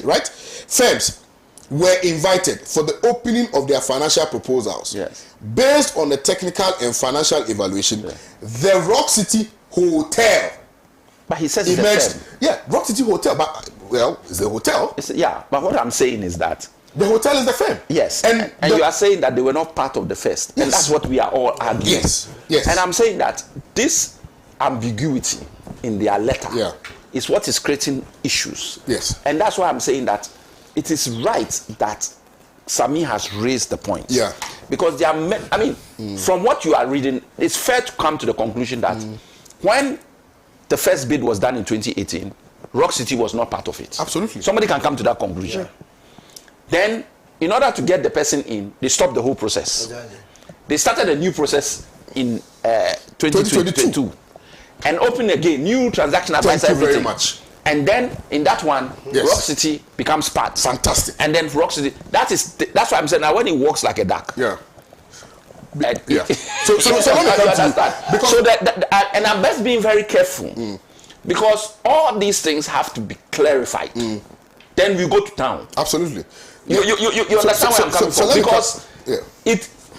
right? Firms were invited for the opening of their financial proposals. Yes. Based on the technical and financial evaluation, the Rock City Hotel. But he says it's a firm. Yeah, Rock City Hotel. But, well, it's the hotel. But what I'm saying is that the hotel is the firm. Yes. And you are saying that they were not part of the first. Yes. And that's what we are all arguing. Yes. And I'm saying that this ambiguity in their letter is what is creating issues. Yes. And that's why I'm saying that it is right that Sami has raised the point. Yeah. Because they are, from what you are reading, it's fair to come to the conclusion that when the first bid was done in 2018, Rock City was not part of it. Absolutely. Somebody can come to that conclusion. Then, in order to get the person in, they stopped the whole process. Exactly. They started a new process in 2022 and opened again, new transaction advisor. Thank you very much. And then in that one, Rock City becomes part. Fantastic. And then Rock City, that's why I'm saying now when it walks like a duck. Yeah. So let me come to and I'm best being very careful because all these things have to be clarified. Then we go to town. Absolutely. You understand where I'm coming from? Because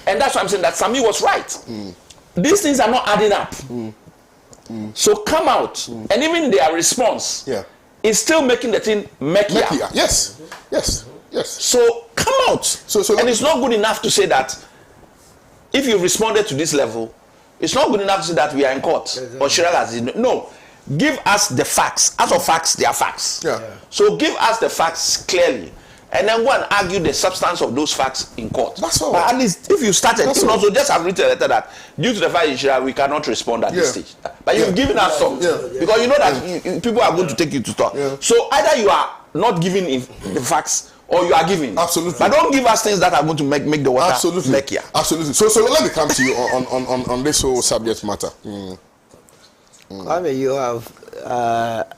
and that's why I'm saying that Sami was right. These things are not adding up. So come out, and even their response is still making the thing murkier. Yes. So come out. And it's not good enough to say that if you responded to this level, it's not good enough to say that we are in court or Shirel has no. give us the facts. As of facts, they are facts. So give us the facts clearly, and then go and argue the substance of those facts in court. That's all. But at least if you started, you also just have written a letter that due to the fact that we cannot respond at this stage. But you've given us some, because you know that people are going to take you to talk. So either you are not giving the facts, or you are giving. Absolutely. But don't give us things that are going to make the water murkier. Absolutely. So let me come to you on this whole subject matter. I mean, you have,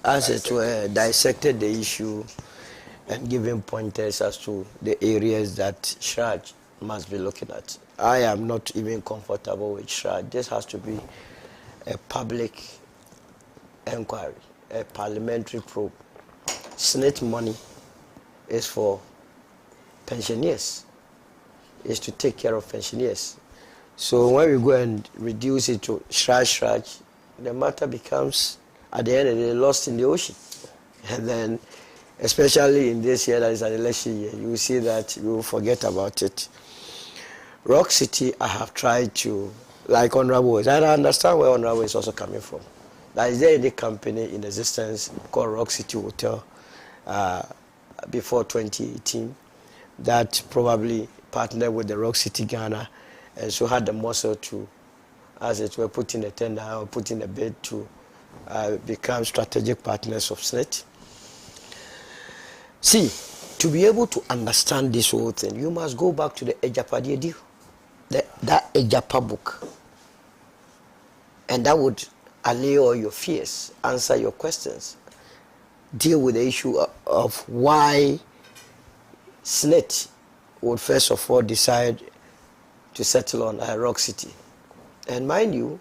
as it were, dissected the issue and given pointers as to the areas that SHRAJ must be looking at. I am not even comfortable with SHRAJ. This has to be a public inquiry, a parliamentary probe. SNIT money is for pensioners, is to take care of pensioners. So when we go and reduce it to SHRAJ, the matter becomes, at the end of the day, lost in the ocean. And then, especially in this year that is an election year, you will see that you will forget about it. Rock City, I have tried to, like Honorable is, and I understand where Honorable is also coming from. Is there any company in existence called Rock City Hotel before 2018 that probably partnered with the Rock City Ghana and so had the muscle to, as it were, put in a tender or put in a bid to become strategic partners of SNIT? See, to be able to understand this whole thing, you must go back to the Ejapadi deal, that Ejapa book. And that would allay all your fears, answer your questions, deal with the issue of why SNIT would first of all decide to settle on Rock City. And mind you,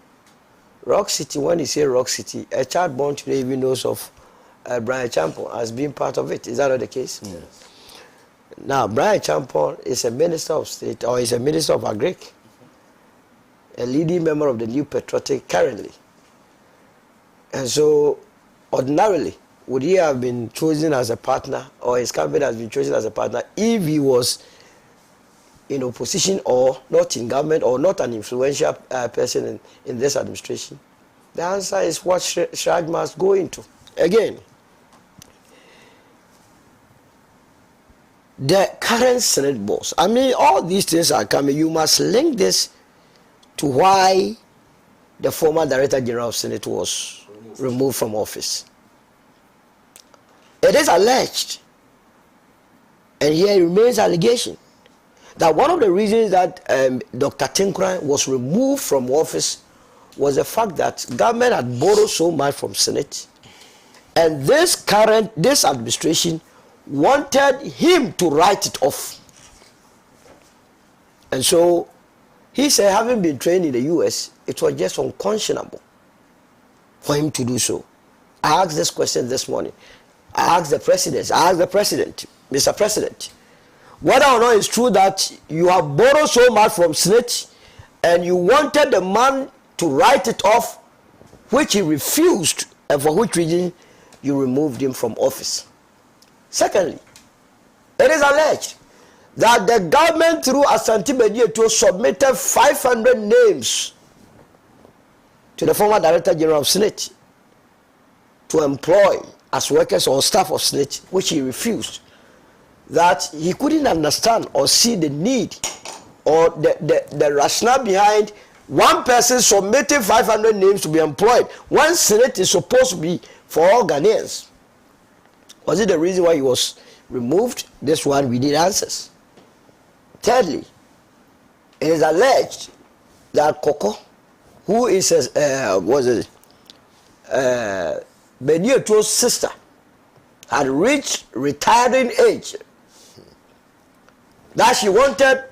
Rock City, when you say Rock City, a child born today even knows of Brian Champon as being part of it. Is that not the case? Yes. Now, Brian Champon is a minister of state, or is a minister of agric, a leading member of the New Patriotic currently. And so, ordinarily, would he have been chosen as a partner, or his cabinet has been chosen as a partner, if he was in opposition or not in government or not an influential person in this administration? The answer is what SHRAJ must go into. Again, the current Senate boss, I mean, all these things are coming. You must link this to why the former Director General of Senate was removed from office. It is alleged, and here it remains allegation, that one of the reasons that Dr. Tinkran was removed from office was the fact that government had borrowed so much from Senate, and this administration wanted him to write it off. And so he said, having been trained in the US, it was just unconscionable for him to do so. I asked this question this morning. I asked the president, Mr. President, whether or not it's true that you have borrowed so much from SNIT and you wanted the man to write it off, which he refused, and for which reason you removed him from office. Secondly, it is alleged that the government through Asante Medieto submitted 500 names to the former Director General of SNIT to employ as workers or staff of SNIT, which he refused. That he couldn't understand or see the need or the rationale behind one person submitting 500 names to be employed when SNIT is supposed to be for all Ghanaians. Was it the reason why he was removed? This one we need answers. Thirdly, it is alleged that Koko, who is Benieto's sister, had reached retiring age, that she wanted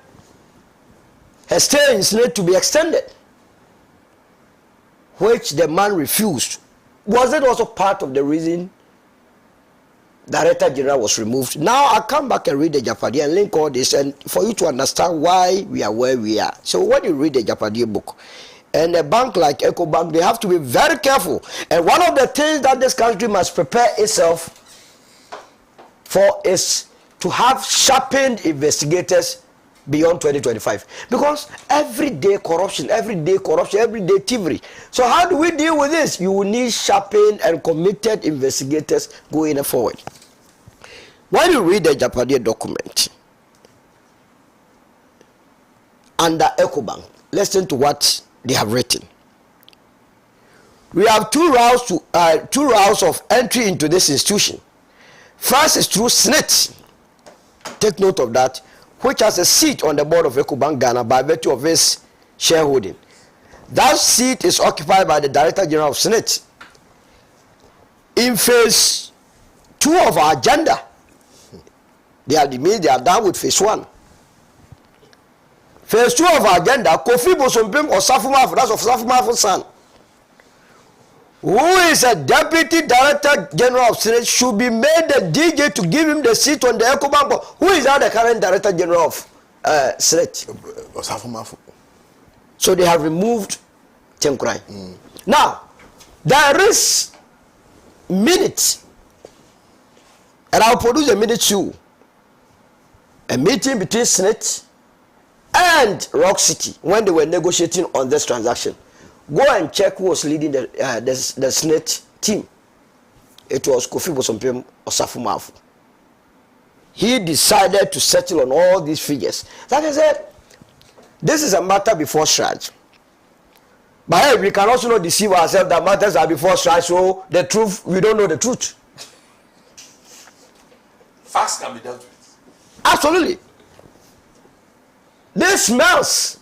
her stay in SNIT to be extended, which the man refused. Was it also part of the reason Director General was removed? Now I'll come back and read the Japadi and link all this, and for you to understand why we are where we are. So when you read the Japadi book, and a bank like EcoBank, they have to be very careful. And one of the things that this country must prepare itself for is to have sharpened investigators beyond 2025. Because everyday corruption, everyday thievery. So how do we deal with this? You will need sharpened and committed investigators going forward. When you read the Japadia document under EcoBank, listen to what they have written. We have two routes of entry into this institution. First is through SNIT. Take note of that, which has a seat on the board of EcoBank Ghana by virtue of its shareholding. That seat is occupied by the Director General of SNIT. In phase 2 of our agenda, they are done with phase 1. Phase 2 of our agenda, Kofi Bosompem or Safumafo, that's of Safumafo's son, who is a Deputy Director General of SNIT, should be made the DJ to give him the seat on the EcoBank board. Who is now the current Director General of SNIT? Safumafo. So they have removed Tenkrai. Now, there is minutes, and I'll produce a minute too. A meeting between SNIT and Rock City when they were negotiating on this transaction. Go and check who was leading the SNIT team. It was Kofi Bosompem Osafumafo. He decided to settle on all these figures. Like I said, this is a matter before Shraj. But hey, we can also not deceive ourselves that matters are before Shraj, so the truth, we don't know the truth. Facts can be dealt with. Absolutely. This smells.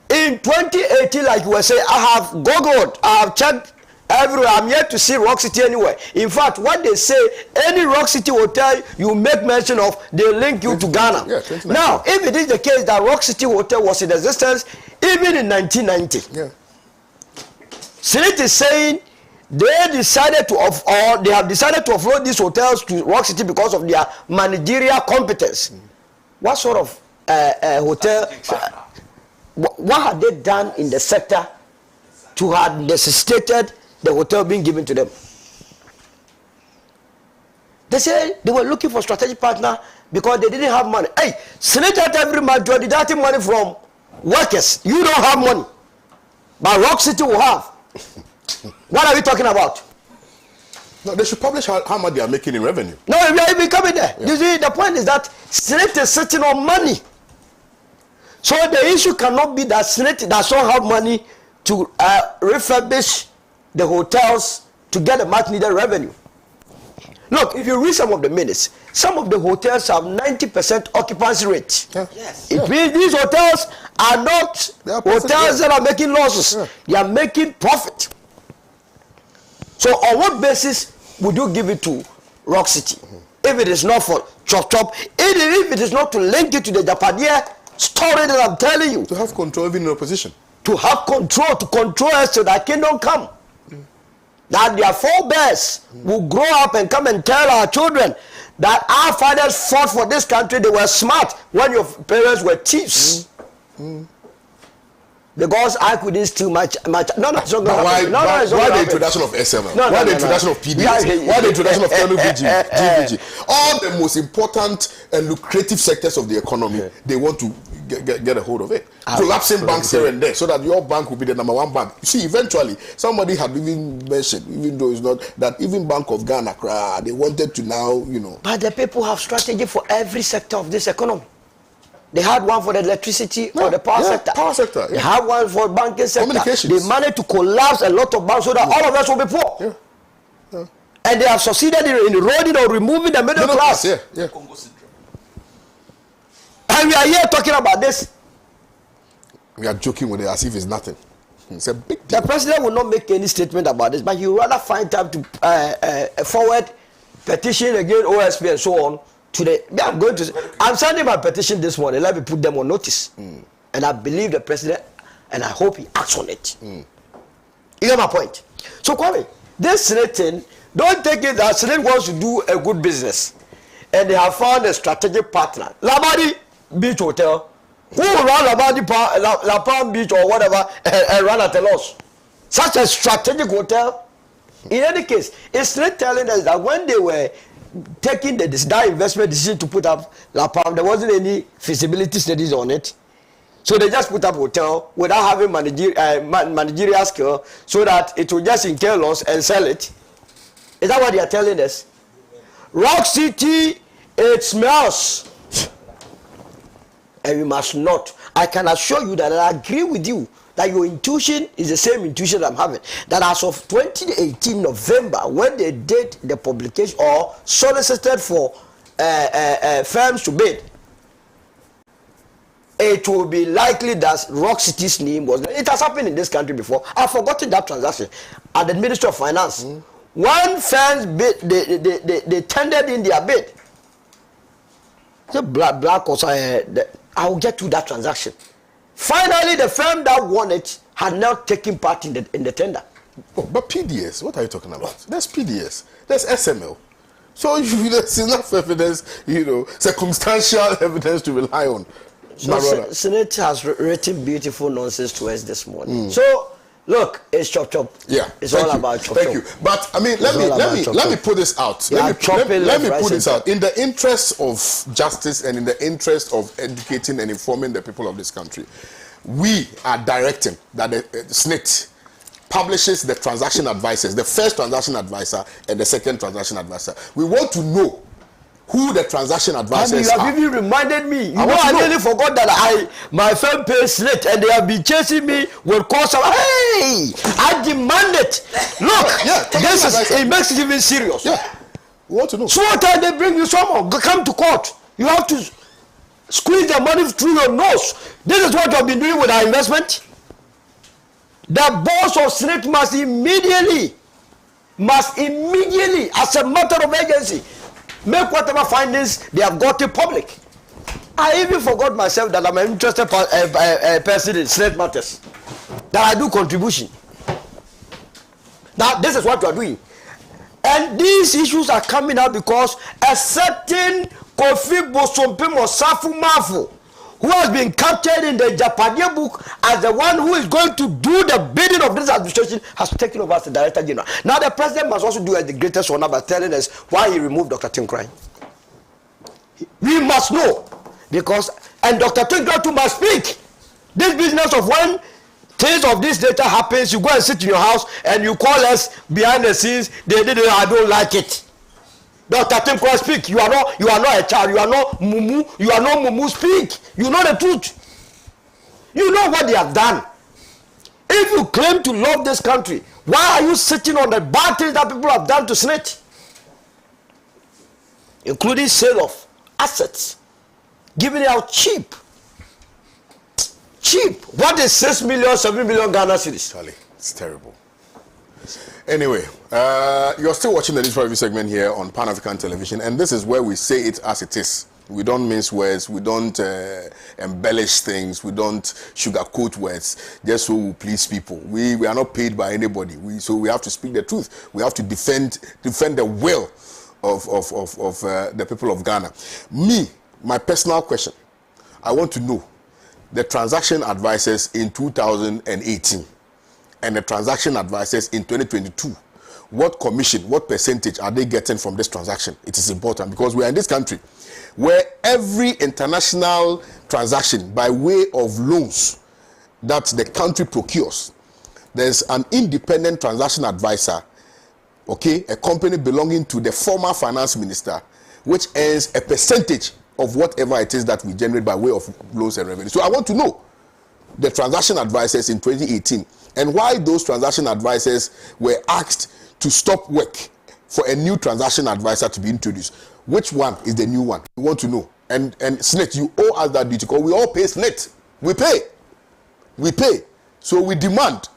In 2018, like you were saying, I have googled, I have checked everywhere. I'm yet to see Rock City anywhere. In fact, what they say, any Rock City hotel you make mention of, they link you to Ghana. Yeah, now, if it is the case that Rock City Hotel was in existence even in 1990, SNIT is saying they have decided to offload these hotels to Rock City because of their managerial competence. What sort of hotel? What had they done in the sector to have necessitated the hotel being given to them? They said they were looking for strategic partner because they didn't have money. Hey, SNIT every month you are deducting money from workers. You don't have money, but Rock City will have. What are we talking about? No, they should publish how much they are making in revenue. No, we are even coming there. You see, the point is that SNIT is sitting on money. So the issue cannot be that SNIT does not have money to refurbish the hotels to get a much needed revenue. Look, if you read some of the minutes, some of the hotels have 90% occupancy rate. Yes. It means these hotels are not hotels that are making losses. They are making profit. So on what basis would you give it to Rock City? If it is not for chop, if it is not to link it to the Japadia story that I'm telling you. To have control even in opposition. To have control, to control us so that kingdom come. That their forebears will grow up and come and tell our children that our fathers fought for this country. They were smart when your parents were thieves. Because I couldn't steal much. Why the introduction of SML? Why the introduction of PDS? Why the introduction of GVG? All the most important and lucrative sectors of the economy, they want to get a hold of it. Collapsing banks here and there so that your bank will be the number one bank. You see, eventually, somebody had even mentioned, even though it's not, that even Bank of Ghana, they wanted to now, But the people have strategy for every sector of this economy. They had one for the electricity or the power sector. Power sector. They had one for banking sector. Communications. They managed to collapse a lot of banks so that all of us will be poor. And they have succeeded in eroding or removing the middle class. And we are here talking about this. We are joking with it as if it's nothing. It's a big deal. The president will not make any statement about this, but he will rather find time to forward petition against OSP and so on. Today, I'm sending my petition this morning. Let me put them on notice. And I believe the president, and I hope he acts on it. You get my point? So, Kwame, this SNIT thing, don't take it that SNIT wants to do a good business. And they have found a strategic partner. Labadi Beach Hotel. Who will run La Palm Beach or whatever and run at a loss? Such a strategic hotel. In any case, it's SNIT telling us that when they were taking that investment decision to put up La Palm, there wasn't any feasibility studies on it. So they just put up hotel without having managerial skill, so that it will just incur loss and sell it. Is that what they are telling us? Rock City, it smells. And we must not. I can assure you that I agree with you that your intuition is the same intuition I'm having. That as of 2018 November, when they did the publication or solicited for firms to bid, it will be likely that Rock City's name was. It has happened in this country before. I've forgotten that transaction at the Ministry of Finance. One firm bid, they tendered in their bid. The black also, I will get to that transaction. Finally, the firm that won it had not taken part in the tender. Oh, but PDS, what are you talking about? There's PDS, there's SML. So there's enough evidence, circumstantial evidence to rely on. So SNIT has written beautiful nonsense to us this morning. So look, it's chop chop. Yeah, it's all about chop chop. Thank you. But I mean, let me put this out. Let me put this out. In the interest of justice and in the interest of educating and informing the people of this country, we are directing that the SNIT publishes the transaction advisors, the first transaction advisor and the second transaction advisor. We want to know who the transaction advisors are. You have even reminded me. I nearly forgot that my firm pays SNIT and they have been chasing me with calls of, hey, I demand it. Look, it makes it even serious. Yeah, we want to know. So what time they bring you someone, come to court. You have to squeeze the money through your nose. This is what you have been doing with our investment. The boss of SNIT must immediately, as a matter of urgency, make whatever findings they have got in public. I even forgot myself that I'm an interested person in SNIT matters. That I do contribution. Now, this is what you are doing. And these issues are coming out because a certain Kofi Bosompimo Safu Mafu, who has been captured in the Japadia book as the one who is going to do the bidding of this administration, has taken over as the Director General. Now the President must also do as the greatest honor by telling us why he removed Dr. Tinkrine. We must know, because, and Dr. Tinkrine too must speak. This business of when things of this data happens, you go and sit in your house and you call us behind the scenes, they did it, I don't like it. Dr. Tinkrine, speak. You are not a child. You are not mumu. You are not mumu. Speak. You know the truth. You know what they have done. If you claim to love this country, why are you sitting on the bad things that people have done to SNIT? Including sale of assets. Giving it out cheap. Cheap. What is 6 million, 7 million Ghana cedis? Charlie, it's terrible. Anyway, you're still watching the News Review segment here on Pan African Television, and this is where we say it as it is. We don't mince words, we don't embellish things, we don't sugarcoat words just so we please people. We are not paid by anybody, so we have to speak the truth. We have to defend the will of the people of Ghana. My personal question, I want to know the transaction advisors in 2018 and the transaction advisors in 2022. What commission, what percentage are they getting from this transaction? It is important because we are in this country where every international transaction by way of loans that the country procures, there's an independent transaction advisor, okay, a company belonging to the former finance minister, which earns a percentage of whatever it is that we generate by way of loans and revenue. So I want to know the transaction advisors in 2018 and why those transaction advisors were asked to stop work for a new transaction advisor to be introduced. Which one is the new one? We want to know. And SNIT, you owe us that duty because we all pay SNIT. We pay. So we demand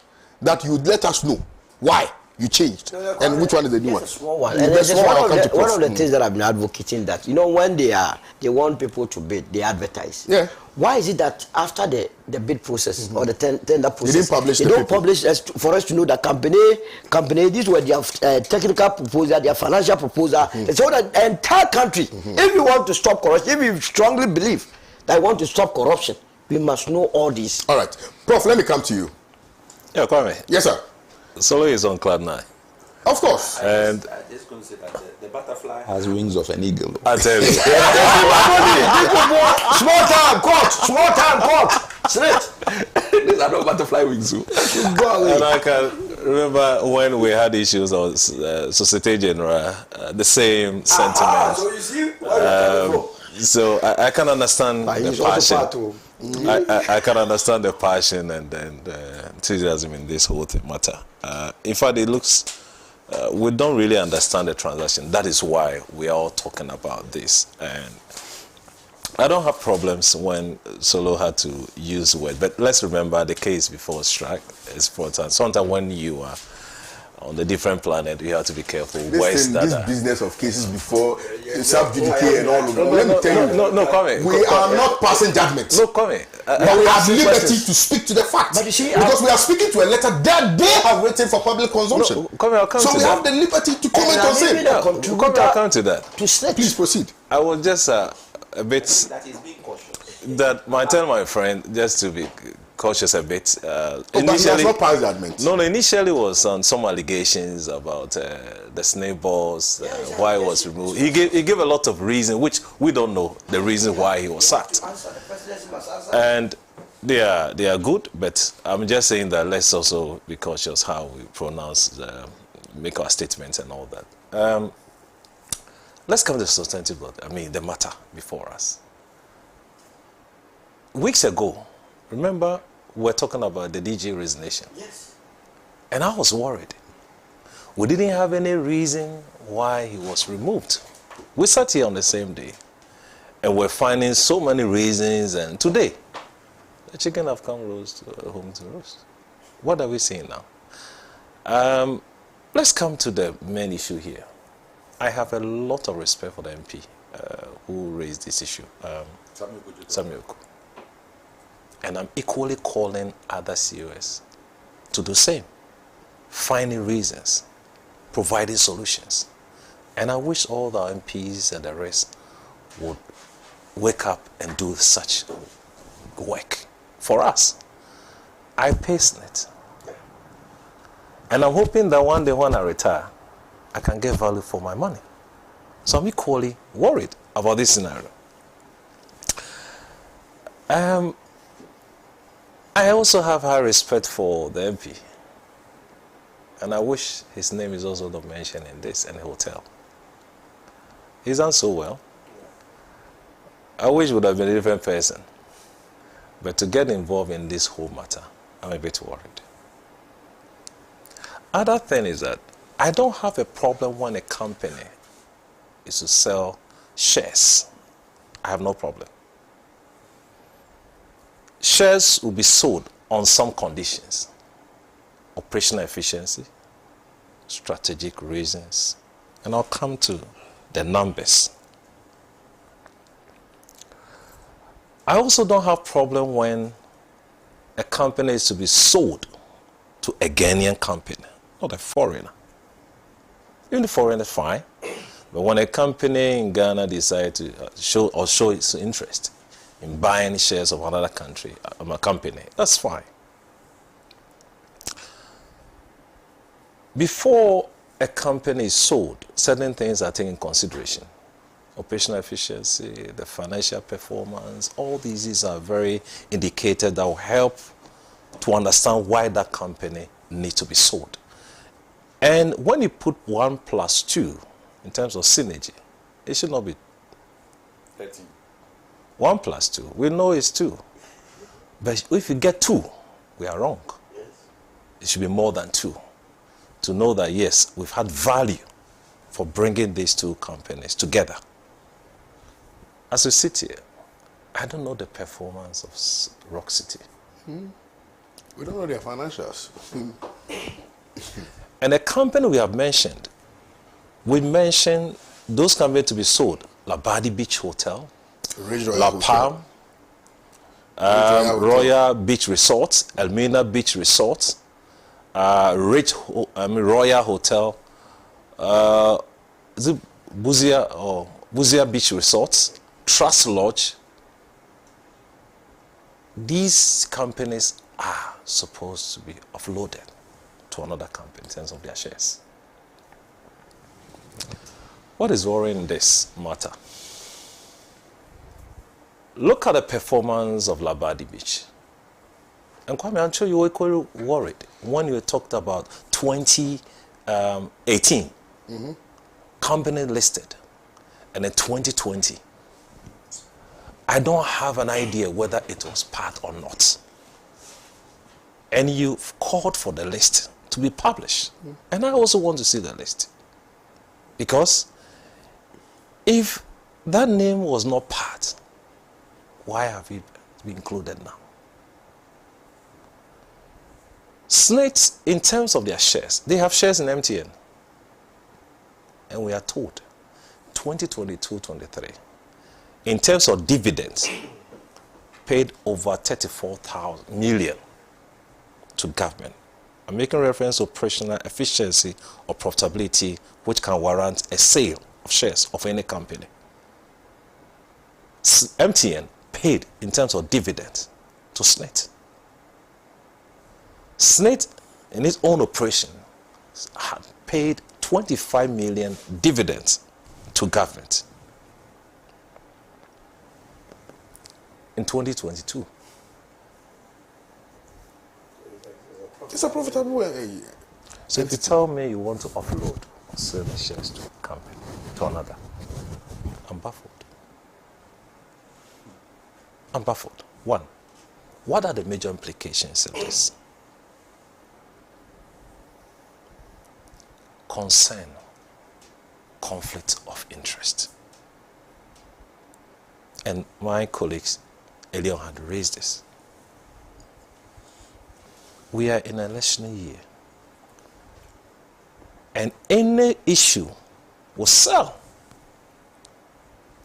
that you let us know why you changed and which one is the new one. Small one. And one of the things that I've been advocating, that when they want people to bid, they advertise. Yeah. Why is it that after the bid process or the tender process, they don't publish for us to know that company these were their technical proposal, their financial proposal, and so the entire country. If you want to stop corruption, if you strongly believe that you want to stop corruption, we must know all this. All right, Prof, let me come to you. Yeah, Kwame. Yes, sir. Solo is on cloud 9. Of course. And I just going to say that the butterfly has wings of an eagle. I tell you. Small time, court. SNIT. These are not butterfly wings. And I can remember when we had issues on Societe Generale, the same sentiment. So you see, So I can understand the passion. I can understand the passion and enthusiasm in this whole matter. In fact, it looks we don't really understand the transaction. That is why we are all talking about this. And I don't have problems when Solo had to use the word, but let's remember the case before strike is important. Sometimes when you are on a different planet, you have to be careful. This business of cases before self-DDK and all of that. Let me tell you. No, comment. We are not passing judgment. No comment. But we have liberty to speak to the facts. But you see, because we are speaking to a letter that they have written for public consumption. I'll come so to we that. have the liberty to comment on it. I'll come to that. To SNIT. Please proceed. I was just a bit... That is being cautious. That might tell my friend just to be cautious a bit. But he has not passed judgment. No, initially was on some allegations about the snake balls, why it was removed. He gave a lot of reasons, which we don't know the reason why he was sacked. And they are good, but I'm just saying that let's also be cautious how we pronounce, make our statements and all that. Let's come to the substantive, the matter before us. Weeks ago, remember, we're talking about the DG resignation. Yes. And I was worried. We didn't have any reason why he was removed. We sat here on the same day, and we're finding so many reasons, and today, the chicken have come home to roast. What are we seeing now? Let's come to the main issue here. I have a lot of respect for the MP who raised this issue, Samuel. And I'm equally calling other COS to do the same, finding reasons, providing solutions. And I wish all the MPs and the rest would wake up and do such work for us. I pay SNIT. And I'm hoping that one day when I retire, I can get value for my money. So I'm equally worried about this scenario. I also have high respect for the MP. And I wish his name is also not mentioned in this, in the hotel. He's done so well. I wish he would have been a different person. But to get involved in this whole matter, I'm a bit worried. Other thing is that I don't have a problem when a company is to sell shares. I have no problem. Shares will be sold on some conditions. Operational efficiency, strategic reasons, and I'll come to the numbers. I also don't have problem when a company is to be sold to a Ghanaian company, not a foreigner. Even the foreigner is fine, but when a company in Ghana decides to show its interest in buying shares of another country, a company, that's fine. Before a company is sold, certain things are taken in consideration. Operational efficiency, the financial performance, all these are very indicated that will help to understand why that company needs to be sold. And when you put 1 + 2 in terms of synergy, it should not be 13. 1 + 2. We know it's 2. But if you get 2, we are wrong. Yes. It should be more than 2. To know that, yes, we've had value for bringing these two companies together. As we sit here, I don't know the performance of Rock City. We don't know their financials. And the company we have mentioned, we mentioned those companies to be sold. Labadi Beach Hotel, La Palm, Royal Beach Resorts, Elmina Beach Resorts, Royal Hotel, is it Buzia Beach Resorts, Trust Lodge. These companies are supposed to be offloaded to another company in terms of their shares. What is worrying this matter? Look at the performance of Labadi Beach. And Kwame, I'm sure you were equally worried when you talked about 2018, company listed, and in 2020. I don't have an idea whether it was part or not. And you've called for the list to be published. And I also want to see the list. Because if that name was not part, why have it been included now? SNIT, in terms of their shares, they have shares in MTN. And we are told 2022-23, in terms of dividends, paid over 34,000 million to government. I'm making reference to operational efficiency or profitability, which can warrant a sale of shares of any company. MTN paid in terms of dividends to SNIT. SNIT, in its own operation, had paid 25 million dividends to government in 2022. It's a profitable way. So if you tell me you want to offload or sell the shares to a company, to another, I'm baffled. I'm baffled. One, what are the major implications of this? Concern, conflict of interest. And my colleagues earlier had raised this. We are in an election year. And any issue will sell.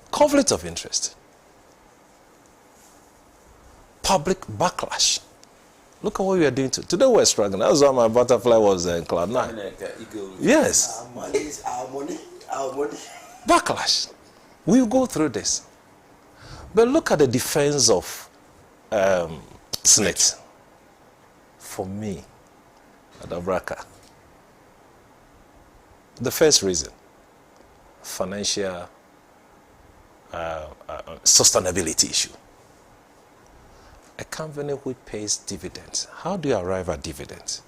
Conflict of interest. Public backlash. Look at what we are doing today. We're struggling. That's why my butterfly was in cloud 9. Yes. Our money. Backlash. We'll go through this. But look at the defense of SNIT. For me, Adabraka, the first reason, financial sustainability issue. A company which pays dividends, how do you arrive at dividends?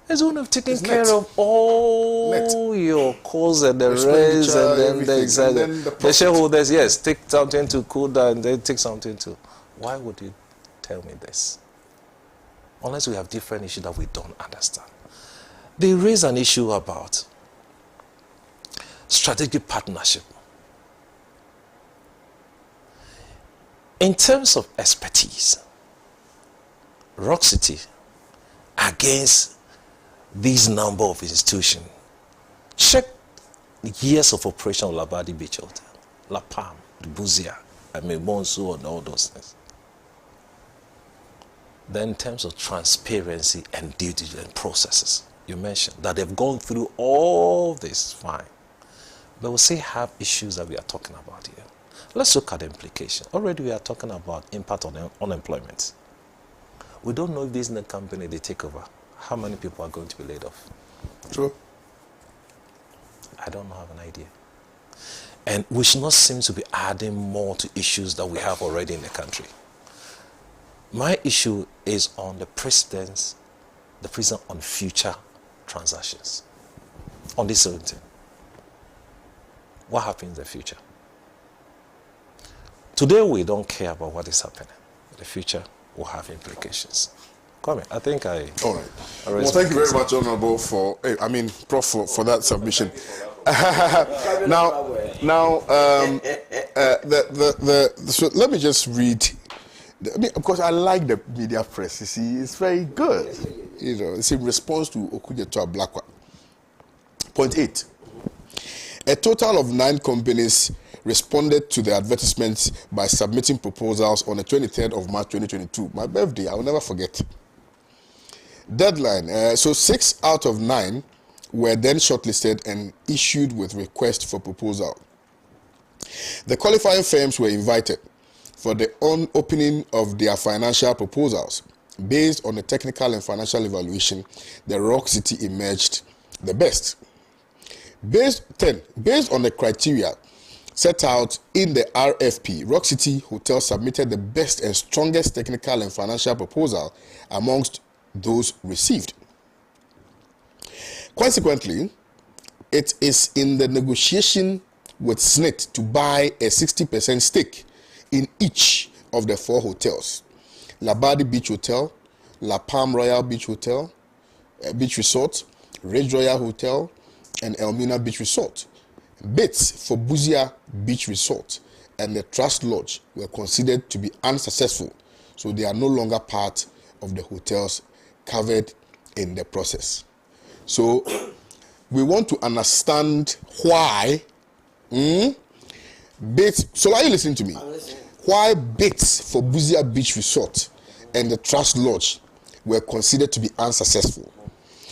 It's one of taking care of all your costs and the rest, and then the shareholders, yes, take something to cool down, and then take something to. Why would you tell me this? Unless we have different issues that we don't understand. They raise an issue about strategic partnership. In terms of expertise, Rock City against these number of institutions, check the years of operation of Labadi Beach Hotel, La Palm, Buzia, Bonsu, and all those things. Then in terms of transparency and due diligence processes, you mentioned that they've gone through all this, fine. But we still have issues that we are talking about here. Let's look at the implication. Already we are talking about impact on unemployment. We don't know if this is the company they take over, how many people are going to be laid off. True. I don't have an idea. And we should not seem to be adding more to issues that we have already in the country. My issue is on the precedent on future transactions. On this same thing. What happens in the future? Today we don't care about what is happening. The future will have implications. Kwame, I think I... All right. Well, thank you very much, Honorable, Prof, for that submission. So let me just read. Of course, I like the media press. You see, it's very good. You know, it's in response to Okujeto Ablakwa. Point 8. A total of 9 companies responded to the advertisements by submitting proposals on the 23rd of March 2022. My birthday, I will never forget. Deadline. So 6 out of 9 were then shortlisted and issued with request for proposal. The qualifying firms were invited for the opening of their financial proposals. Based on the technical and financial evaluation, the Rock City emerged the best. Based on the criteria set out in the RFP, Rock City Hotel submitted the best and strongest technical and financial proposal amongst those received. Consequently, it is in the negotiation with SNIT to buy a 60% stake in each of the 4 hotels: Labadi Beach Hotel, La Palm Royal Beach Hotel, Beach Resort, Ridge Royal Hotel, and Elmina Beach Resort. Bids for Buzia Beach Resort and the Trust Lodge were considered to be unsuccessful, so they are no longer part of the hotels covered in the process. So we want to understand why bids. So are you listening to me? I'm listening. Why bids for Buzia Beach Resort and the Trust Lodge were considered to be unsuccessful,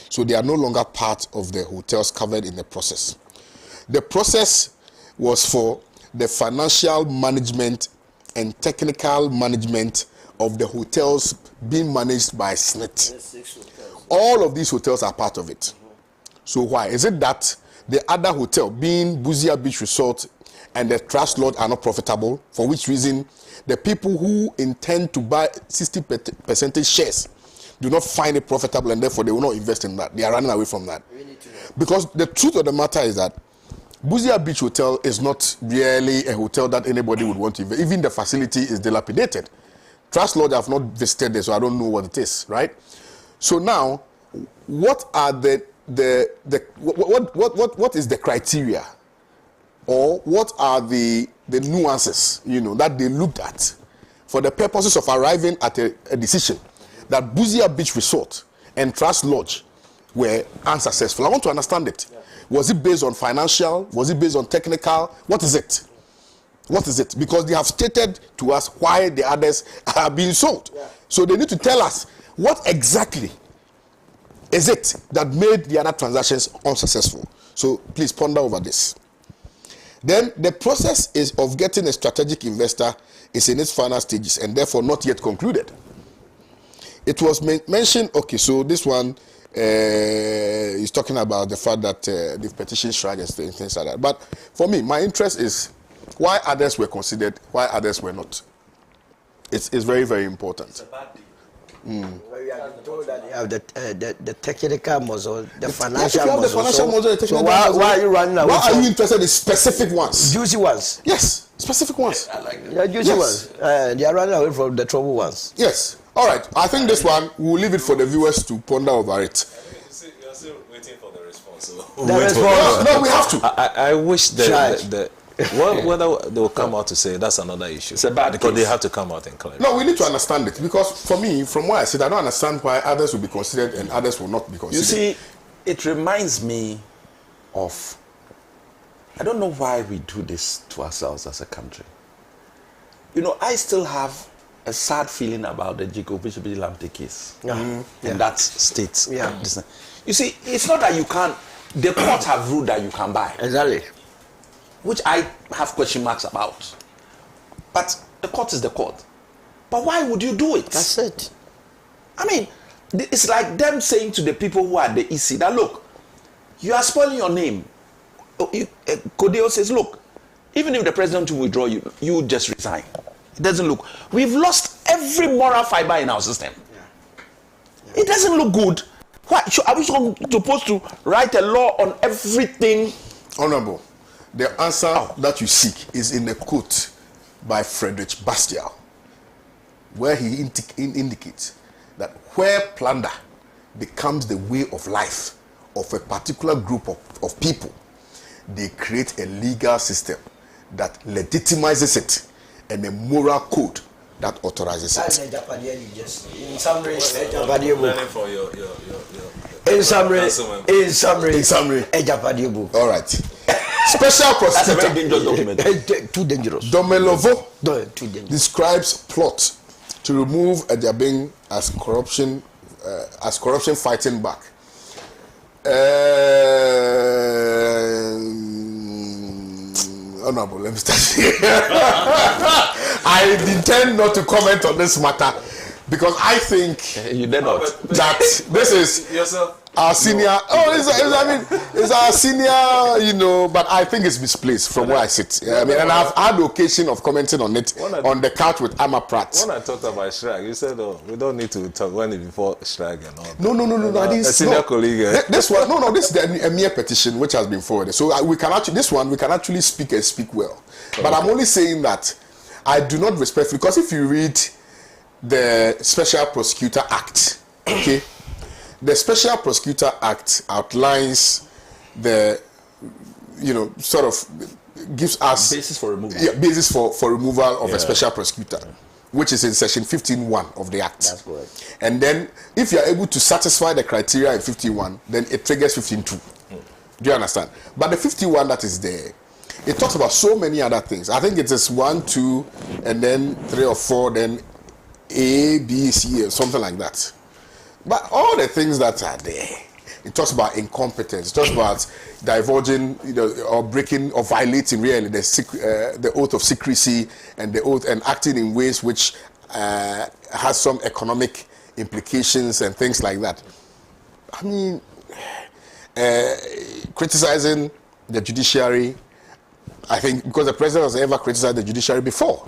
so they are no longer part of the hotels covered in the process. The process was for the financial management and technical management of the hotels being managed by SNIT. All of these hotels are part of it. So why? Is it that the other hotel, being Buzia Beach Resort and the Trust Lodge, are not profitable, for which reason the people who intend to buy 60% shares do not find it profitable, and therefore they will not invest in that? They are running away from that. Because the truth of the matter is that Buzia Beach Hotel is not really a hotel that anybody would want to invest. Even the facility is dilapidated. Trust Lodge, I have not visited there, so I don't know what it is, right? So now, what are what is the criteria, or what are the nuances, that they looked at for the purposes of arriving at a decision that Buzia Beach Resort and Trust Lodge were unsuccessful? I want to understand it. Yeah. Was it based on financial? Was it based on technical? What is it? What is it? Because they have stated to us why the others are being sold. Yeah. So they need to tell us what exactly is it that made the other transactions unsuccessful. So please ponder over this. Then the process of getting a strategic investor is in its final stages and therefore not yet concluded. It was mentioned, okay, so this one is talking about the fact that the petition shrine and things like that. But for me, my interest is why others were considered, why others were not. It's very, very important. It's a bad deal. Where you are told that you have the technical muscle, the financial muscle. So why are you running away? Why are you interested in specific ones? Juicy ones. Yes, specific ones. I like that. Yeah, juicy ones. They are running away from the trouble ones. Yes. All right. I think this one, we'll leave it for the viewers to ponder over it. You're still waiting for the response. So. No, we have to. I wish whether they will come out to say that's another issue. It's a bad because case. they have to come out and claim. No, we need to understand it, because for me, from what I said, I don't understand why others will be considered and others will not be considered. You see, it reminds me of, I don't know why we do this to ourselves as a country. I still have a sad feeling about the Jacob Bishop Lamte case in that state. Yeah. You see, it's not that you can't, the court have ruled that you can buy. Exactly. Which I have question marks about. But the court is the court. But why would you do it? That's it. I mean, it's like them saying to the people who are at the EC that, look, you are spoiling your name. Kodeo says, look, even if the president will withdraw you, you just resign. It doesn't look. We've lost every moral fiber in our system. Yeah. It doesn't look good. Why? Are we supposed to write a law on everything? Honorable, the answer that you seek is in a quote by Frederick Bastiat, where he indicates that where plunder becomes the way of life of a particular group of people, they create a legal system that legitimizes it and a moral code that authorizes it. In summary, all right. Special prosecutor. That's a very dangerous document. Too dangerous. Domelovo Too dangerous. describes plot to remove Ediabeng as corruption fighting back. Honorable, let me start here. I intend not to comment on this matter because I think you did not. That this is our senior. It's our senior, you know. But I think it's misplaced from where I sit. I mean, and I've had the occasion of commenting on it on the couch with Amma Pratt. When I talked about Shrag, you said, "Oh, we don't need to talk when it before Shrag and all." No. I didn't. A senior colleague. This one, no. This is a mere petition which has been forwarded. So we can actually speak and speak well. But I'm only saying that I do not respectfully, because if you read the Special Prosecutor Act, okay, the Special Prosecutor Act outlines the, you know, sort of gives us basis for removal. Yeah, basis for removal of a special prosecutor, which is in section 15(1) of the Act. That's correct. And then if you are able to satisfy the criteria in 15(1), then it triggers 15(2). Do you understand? But the 51 that is there, it talks about so many other things. I think it is 1, 2, and then 3 or 4, then A, B, C, or something like that. But all the things that are there, it talks about incompetence. It talks about divulging, you know, or breaking or violating really the oath of secrecy and the oath, and acting in ways which has some economic implications and things like that. I mean, criticizing the judiciary, I think, because the president has ever criticized the judiciary before.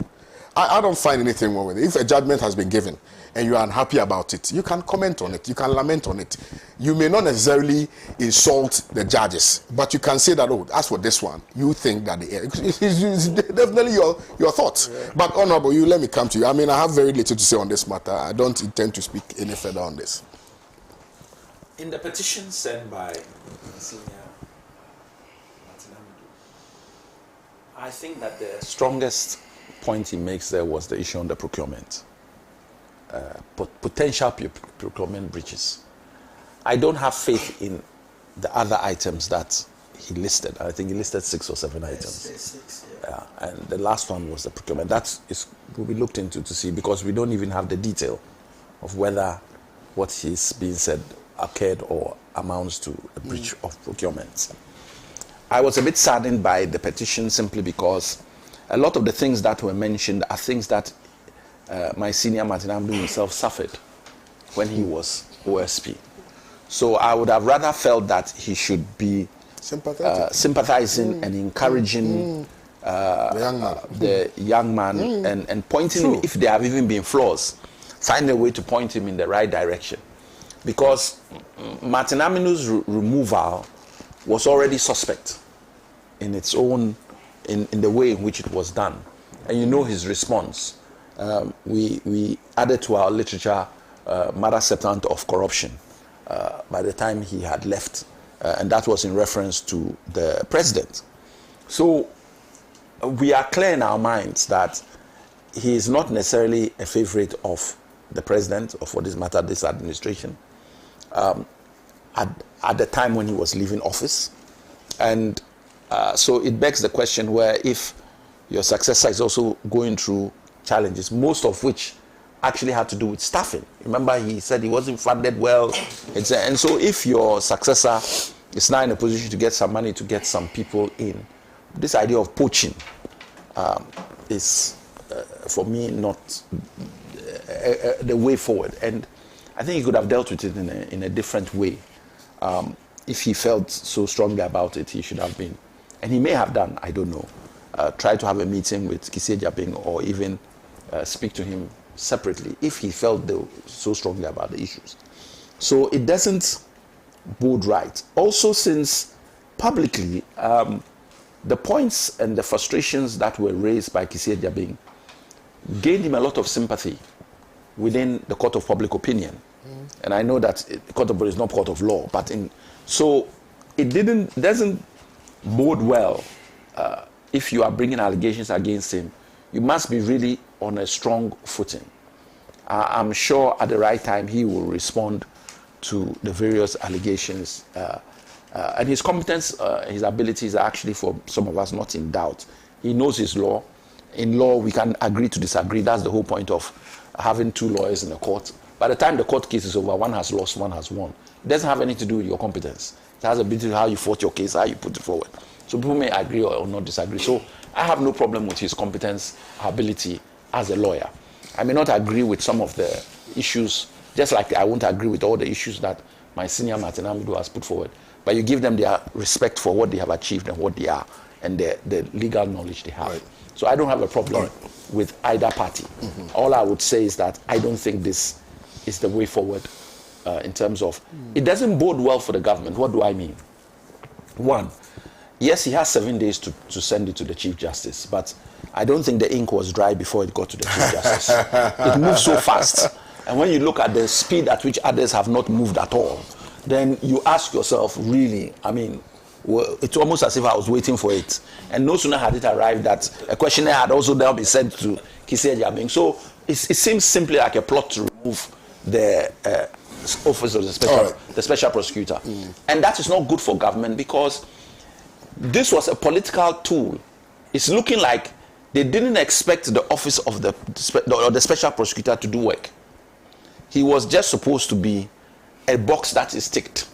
I don't find anything wrong with it. If a judgment has been given and you are unhappy about it, you can comment on it, you can lament on it. You may not necessarily insult the judges, but you can say that, oh, as for this one, you think that it's definitely your thoughts. Yeah. But Honorable, you let me come to you. I mean, I have very little to say on this matter. I don't intend to speak any further on this. In the petition sent by Senior, I think that the strongest point he makes there was the issue on the procurement, potential procurement breaches. I don't have faith in the other items that he listed. I think he listed 6 or 7 items. 6, yeah. And the last one was the procurement. That will be looked into to see, because we don't even have the detail of whether what is being said occurred or amounts to a breach of procurement. I was a bit saddened by the petition simply because a lot of the things that were mentioned are things that my senior Martin Amdu himself suffered when he was OSP. So I would have rather felt that he should be sympathizing and encouraging the young man and pointing him, if there have even been flaws, find a way to point him in the right direction. Because Martin Aminu's removal was already suspect in its own, in the way in which it was done. And you know his response. We added to our literature Mara Septant of corruption by the time he had left. And that was in reference to the president. So we are clear in our minds that he is not necessarily a favorite of the president, or for this matter, this administration, at the time when he was leaving office. And so it begs the question where if your successor is also going through challenges, most of which actually had to do with staffing. Remember, he said he wasn't funded well. And so if your successor is now in a position to get some money to get some people in, this idea of poaching is, for me, not the way forward. And I think he could have dealt with it in a different way. If he felt so strongly about it, he should have been. And he may have done, I don't know. Try to have a meeting with Kissie Japing, or even speak to him separately if he felt so strongly about the issues. So it doesn't bode right. Also, since publicly, the points and the frustrations that were raised by Kissie Japing gained him a lot of sympathy within the court of public opinion. And I know that the court of law is not court of law, but so it doesn't bode well. If you are bringing allegations against him, you must be really on a strong footing. I'm sure at the right time he will respond to the various allegations. And his competence, his abilities are actually, for some of us, not in doubt. He knows his law. In law, we can agree to disagree. That's the whole point of having 2 lawyers in the court. By the time the court case is over, one has lost, one has won. It doesn't have anything to do with your competence. It has a bit to do with how you fought your case, how you put it forward. So people may agree or not disagree. So I have no problem with his competence, ability as a lawyer. I may not agree with some of the issues, just like I won't agree with all the issues that my senior Martin Amidu has put forward, but you give them their respect for what they have achieved and what they are, and the legal knowledge they have. Right. So I don't have a problem with either party. All I would say is that I don't think this is the way forward in terms of, it doesn't bode well for the government. What do I mean? One, yes, he has 7 days to send it to the Chief Justice, but I don't think the ink was dry before it got to the Chief Justice. It moves so fast. And when you look at the speed at which others have not moved at all, then you ask yourself, really, I mean, well, it's almost as if I was waiting for it. And no sooner had it arrived that a questionnaire had also now been sent to Kisei Jabing. So it seems simply like a plot to remove the office of the special prosecutor. And that is not good for government, because this was a political tool. It's looking like they didn't expect the office of the special prosecutor to do work. He was just supposed to be a box that is ticked.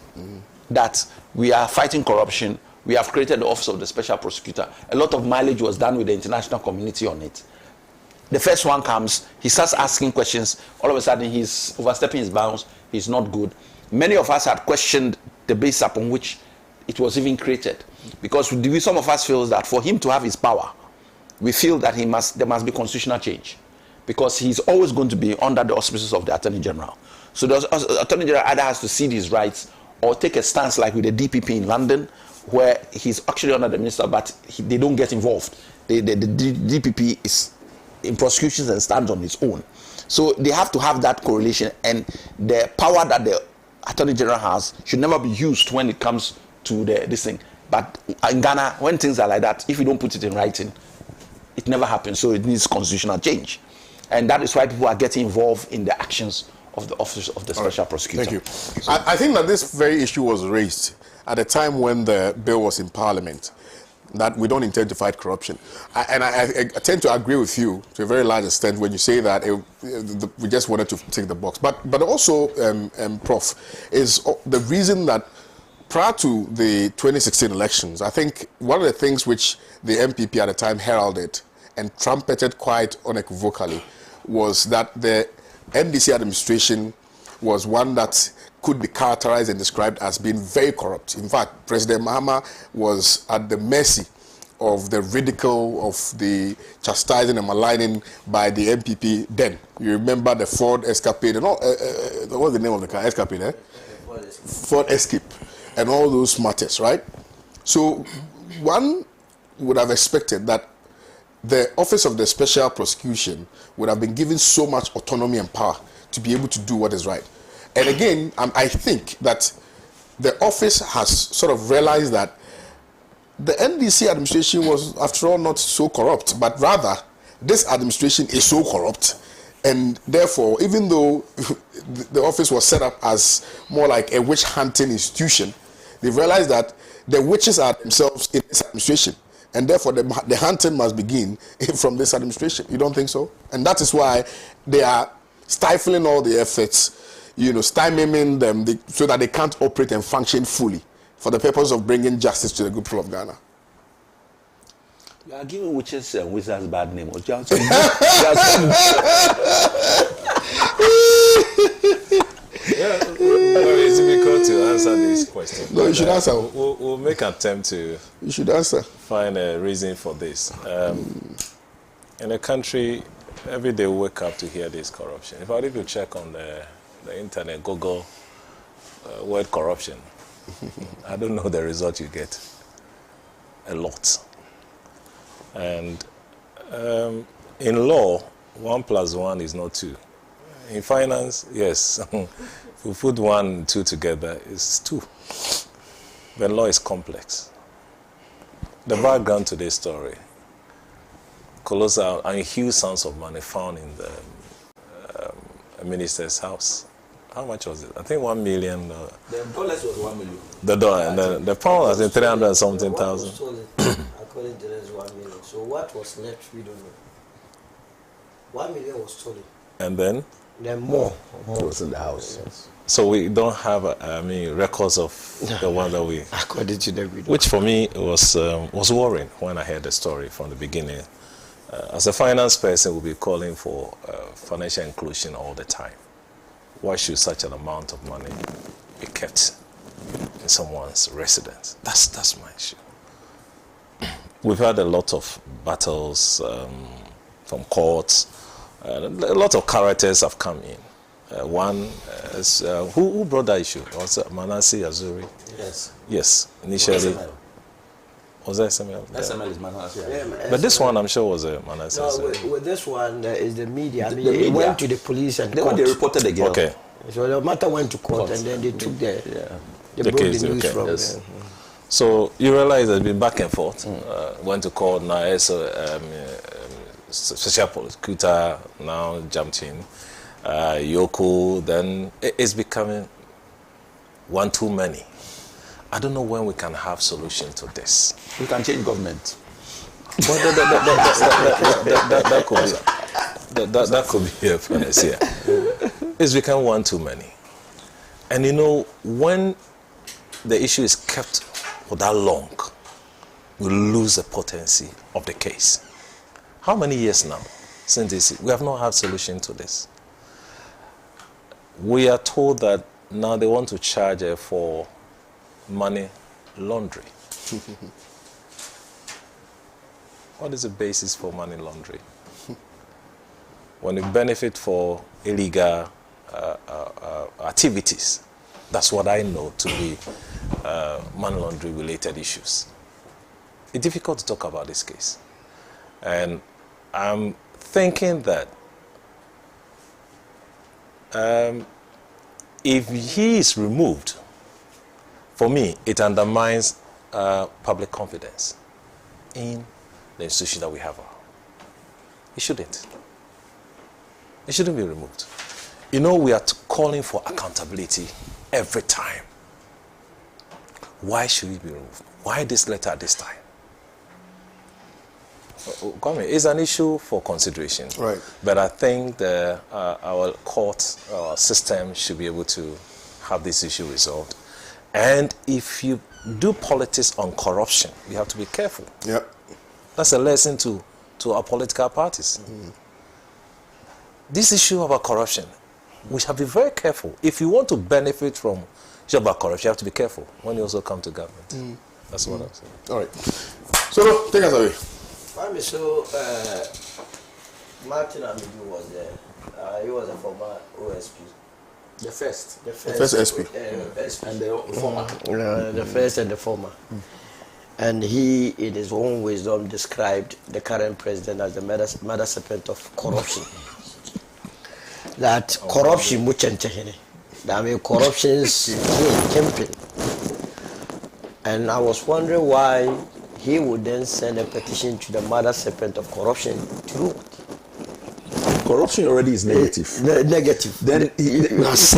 That we are fighting corruption. We have created the office of the special prosecutor. A lot of mileage was done with the international community on it. The first one comes, he starts asking questions. All of a sudden, he's overstepping his bounds. He's not good. Many of us had questioned the base upon which it was even created, because some of us feel that for him to have his power, we feel that there must be constitutional change, because he's always going to be under the auspices of the Attorney General. So the Attorney General either has to cede his rights or take a stance like with the DPP in London, where he's actually under the minister, but they don't get involved. The DPP is in prosecutions and stands on its own. So they have to have that correlation, and the power that the Attorney General has should never be used when it comes to this thing. But in Ghana, when things are like that, if you don't put it in writing, it never happens. So it needs constitutional change. And that is why people are getting involved in the actions of the office of the special prosecutor. Thank you. So, I think that this very issue was raised at a time when the bill was in Parliament, that we don't intend to fight corruption. I tend to agree with you to a very large extent when you say that we just wanted to tick the box. But also, Prof, is the reason that prior to the 2016 elections, I think one of the things which the MPP at the time heralded and trumpeted quite unequivocally was that the NDC administration was one that could be characterized and described as being very corrupt. In fact, President Mahama was at the mercy of the ridicule, of the chastising and maligning by the MPP then. You remember the Ford Escapade and all, what's the name of the car? Escapade, eh? Ford Escape and all those matters, right? So one would have expected that the Office of the Special Prosecution would have been given so much autonomy and power to be able to do what is right. And again, I think that the office has sort of realized that the NDC administration was, after all, not so corrupt, but rather this administration is so corrupt. And therefore, even though the office was set up as more like a witch hunting institution, they've realized that the witches are themselves in this administration. And therefore, the hunting must begin from this administration. You don't think so? And that is why they are stifling all the efforts, stymieing them so that they can't operate and function fully for the purpose of bringing justice to the good people of Ghana. You are giving witches and wizards bad name. It's difficult to answer this question. No, you should answer. We'll make an attempt to. You should answer. Find a reason for this. In a country, every day we wake up to hear this corruption. In fact, if you check on the internet, Google word corruption, I don't know the result you get. A lot. And in law, 1 + 1 is not 2. In finance, yes. If we put 1 and 2 together, it's 2. But law is complex. The background to this story: colossal and huge sums of money found in the minister's house. How much was it? I think 1 million. The dollars was 1 million. The dollar, and the pound was in 300 and something thousand. According to this, 1 million. So what was left, we don't know. 1 million was stolen. And then More was in the house. Yes. So we don't have, records of the one that we. According to the video. Which for me was worrying when I heard the story from the beginning. As a finance person, we'll be calling for financial inclusion all the time. Why should such an amount of money be kept in someone's residence. That's my issue. We've had a lot of battles from courts. A lot of characters have come in. One is who brought that issue? Was it Manasseh Azuri? Yes. Yes, initially. Was that SML? SML is Manasseh. But this one, I'm sure, was a Manasseh. No, with this one is the media. I mean, The it media. went to the police and They court. reported the girl. Okay. So the matter went to court, and then they took they The broke case, the news okay. from Yes. there. So you realize there's been back and forth. Went to court now. So special prosecutor now jumped in. Yoko. Then it's becoming one too many. I don't know when we can have solution to this. We can change government. But that could be a fairness, yeah. It's become one too many. And you know, when the issue is kept for that long, we lose the potency of the case. How many years now since this? We have not had solution to this. We are told that now they want to charge her for money laundering. What is the basis for money laundering? When you benefit for illegal activities, that's what I know to be money laundering related issues. It's difficult to talk about this case. And I'm thinking that if he is removed, for me, it undermines public confidence in the institution that we have. It shouldn't. It shouldn't be removed. You know, we are calling for accountability every time. Why should it be removed? Why this letter at this time? KWAME, it's an issue for consideration. Right. But I think our court system should be able to have this issue resolved. And if you do politics on corruption, you have to be careful. Yep. That's a lesson to our political parties. This issue about corruption, we shall be very careful. If you want to benefit from issue about corruption, you have to be careful when you also come to government. That's what I'm saying. All right. So, take us away. So, Martin Amidu was there. He was a former OSP. The first. The first SP. SP. And the former. The first and the former. And he, in his own wisdom, described the current president as the mother serpent of corruption. That corruption, I mean, corruption's campaign. And I was wondering why he would then send a petition to the mother serpent of corruption to do what? Corruption already is negative. Negative. Then you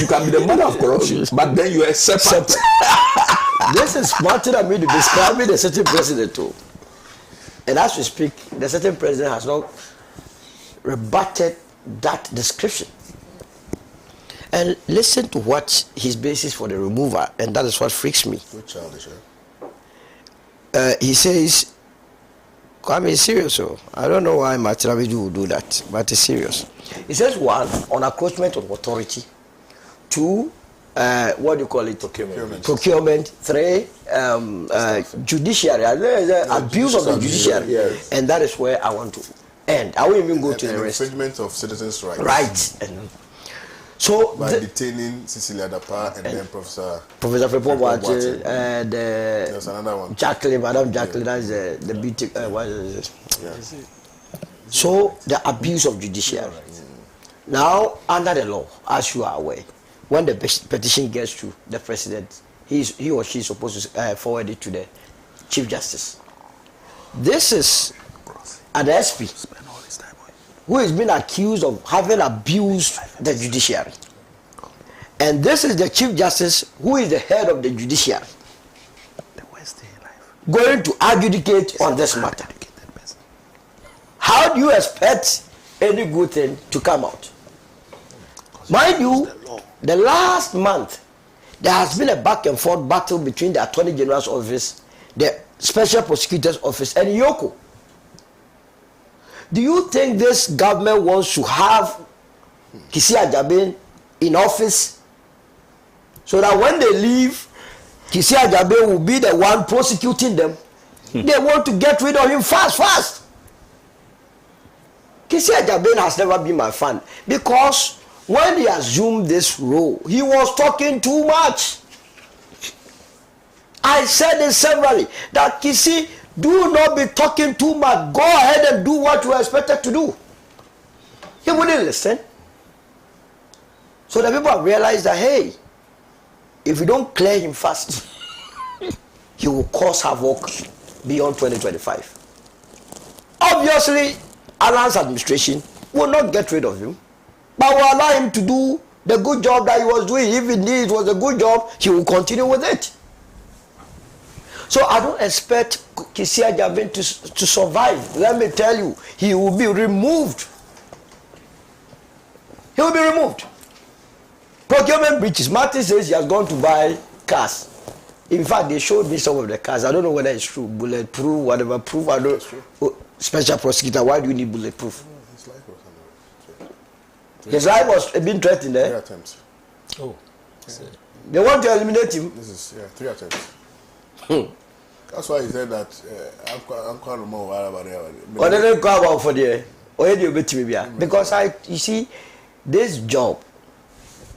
can be the mother of corruption, but then you are separate. This is Martin Amidu describing the certain president too. And as we speak, the certain president has not rebutted that description. And listen to what his basis for the removal, and that is what freaks me. Which childish, He says, KWAME is serious. So I don't know why Martin Amidu would do that, but it's serious. He says, one, on encroachment of authority. Two, what do you call it? Procurement. Three, judiciary. Abuse of the judiciary. Yes. And that is where I want to end. I won't even go to the rest. Infringement of citizens' rights. Right. And so by detaining Cecilia Dapa and then Professor Frepo, there's another one. Madam Jacqueline, that's the beauty. What is it? So the abuse of judiciary. Now, under the law, as you are aware, when the petition gets to the president, he or she is supposed to forward it to the Chief Justice. This is an SP who has been accused of having abused the judiciary. And this is the Chief Justice who is the head of the judiciary going to adjudicate on this matter. How do you expect any good thing to come out? Mind you, the last month, there has been a back and forth battle between the Attorney General's office, the Special Prosecutor's office, and Yoko. Do you think this government wants to have Kisi Ajabin in office So that when they leave, Kisi Ajabe will be the one prosecuting them. They want to get rid of him fast. Kisi Ajabe has never been my fan because when he assumed this role, he was talking too much. I said it severally that Kisi, do not be talking too much. Go ahead and do what you are expected to do. He wouldn't listen. So the people have realized that, hey, if you don't clear him fast, he will cause havoc beyond 2025. Obviously, Alan's administration will not get rid of him, but will allow him to do the good job that he was doing. If indeed it was a good job, he will continue with it. So I don't expect Kisi Ajabe to survive. Let me tell you, he will be removed. He will be removed. Procurement breaches. Martin says he has gone to buy cars. In fact, they showed me some of the cars. I don't know whether it's true. Bulletproof, whatever proof. I don't. Oh, special prosecutor, why do you need bulletproof? His life was under. His life was being threatened there. 3 attempts. Oh. They want to eliminate him. This is 3 attempts. That's why he said that I'm quite more about it. Because you see, this job,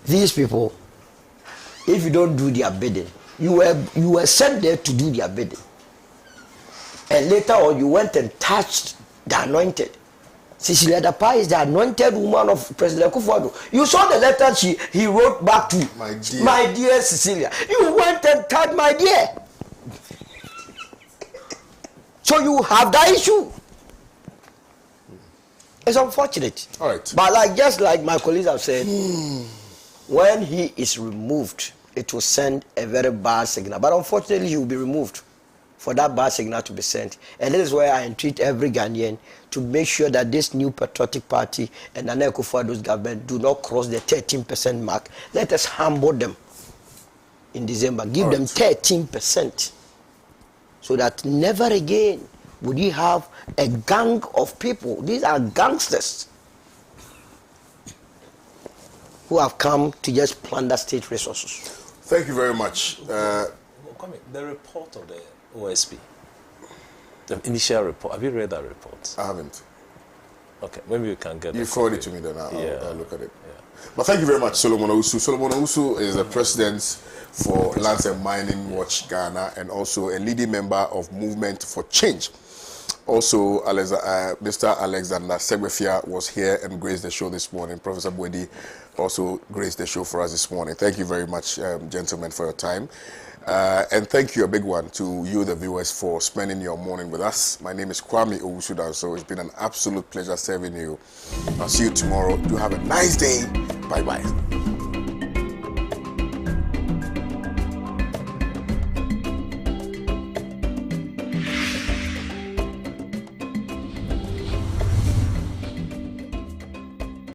these people, if you don't do their bidding, you were sent there to do their bidding, and later on you went and touched the anointed. Cecilia Dapa is the anointed woman of President Kufuor. You saw the letter he wrote back to my dear Cecilia. You went and touched my dear. So you have that issue. It's unfortunate. All right. But just like my colleagues have said, when he is removed, it will send a very bad signal. But unfortunately, he will be removed for that bad signal to be sent. And this is where I entreat every Ghanaian to make sure that this new patriotic party and Nana Akufo-Addo's government do not cross the 13% mark. Let us humble them in December. Give them 13%. So that never again would you have a gang of people. These are gangsters who have come to just plunder state resources. Thank you very much. The report of the OSP, the initial report, have you read that report? I haven't. Okay, maybe you can get it. You forward it to me then, I'll look at it. Yeah. But thank you very much, Solomon OWUSU. Solomon OWUSU is the president for Lands and Mining Watch Ghana and also a leading member of Movement for Change. Also, Mr. Alexander Segbefia was here and graced the show this morning. Professor Bwedi also graced the show for us this morning. Thank you very much, gentlemen, for your time. And thank you, a big one, to you, the viewers, for spending your morning with us. My name is KWAME OWUSU DANSO. It's been an absolute pleasure serving you. I'll see you tomorrow. Do have a nice day. Bye-bye.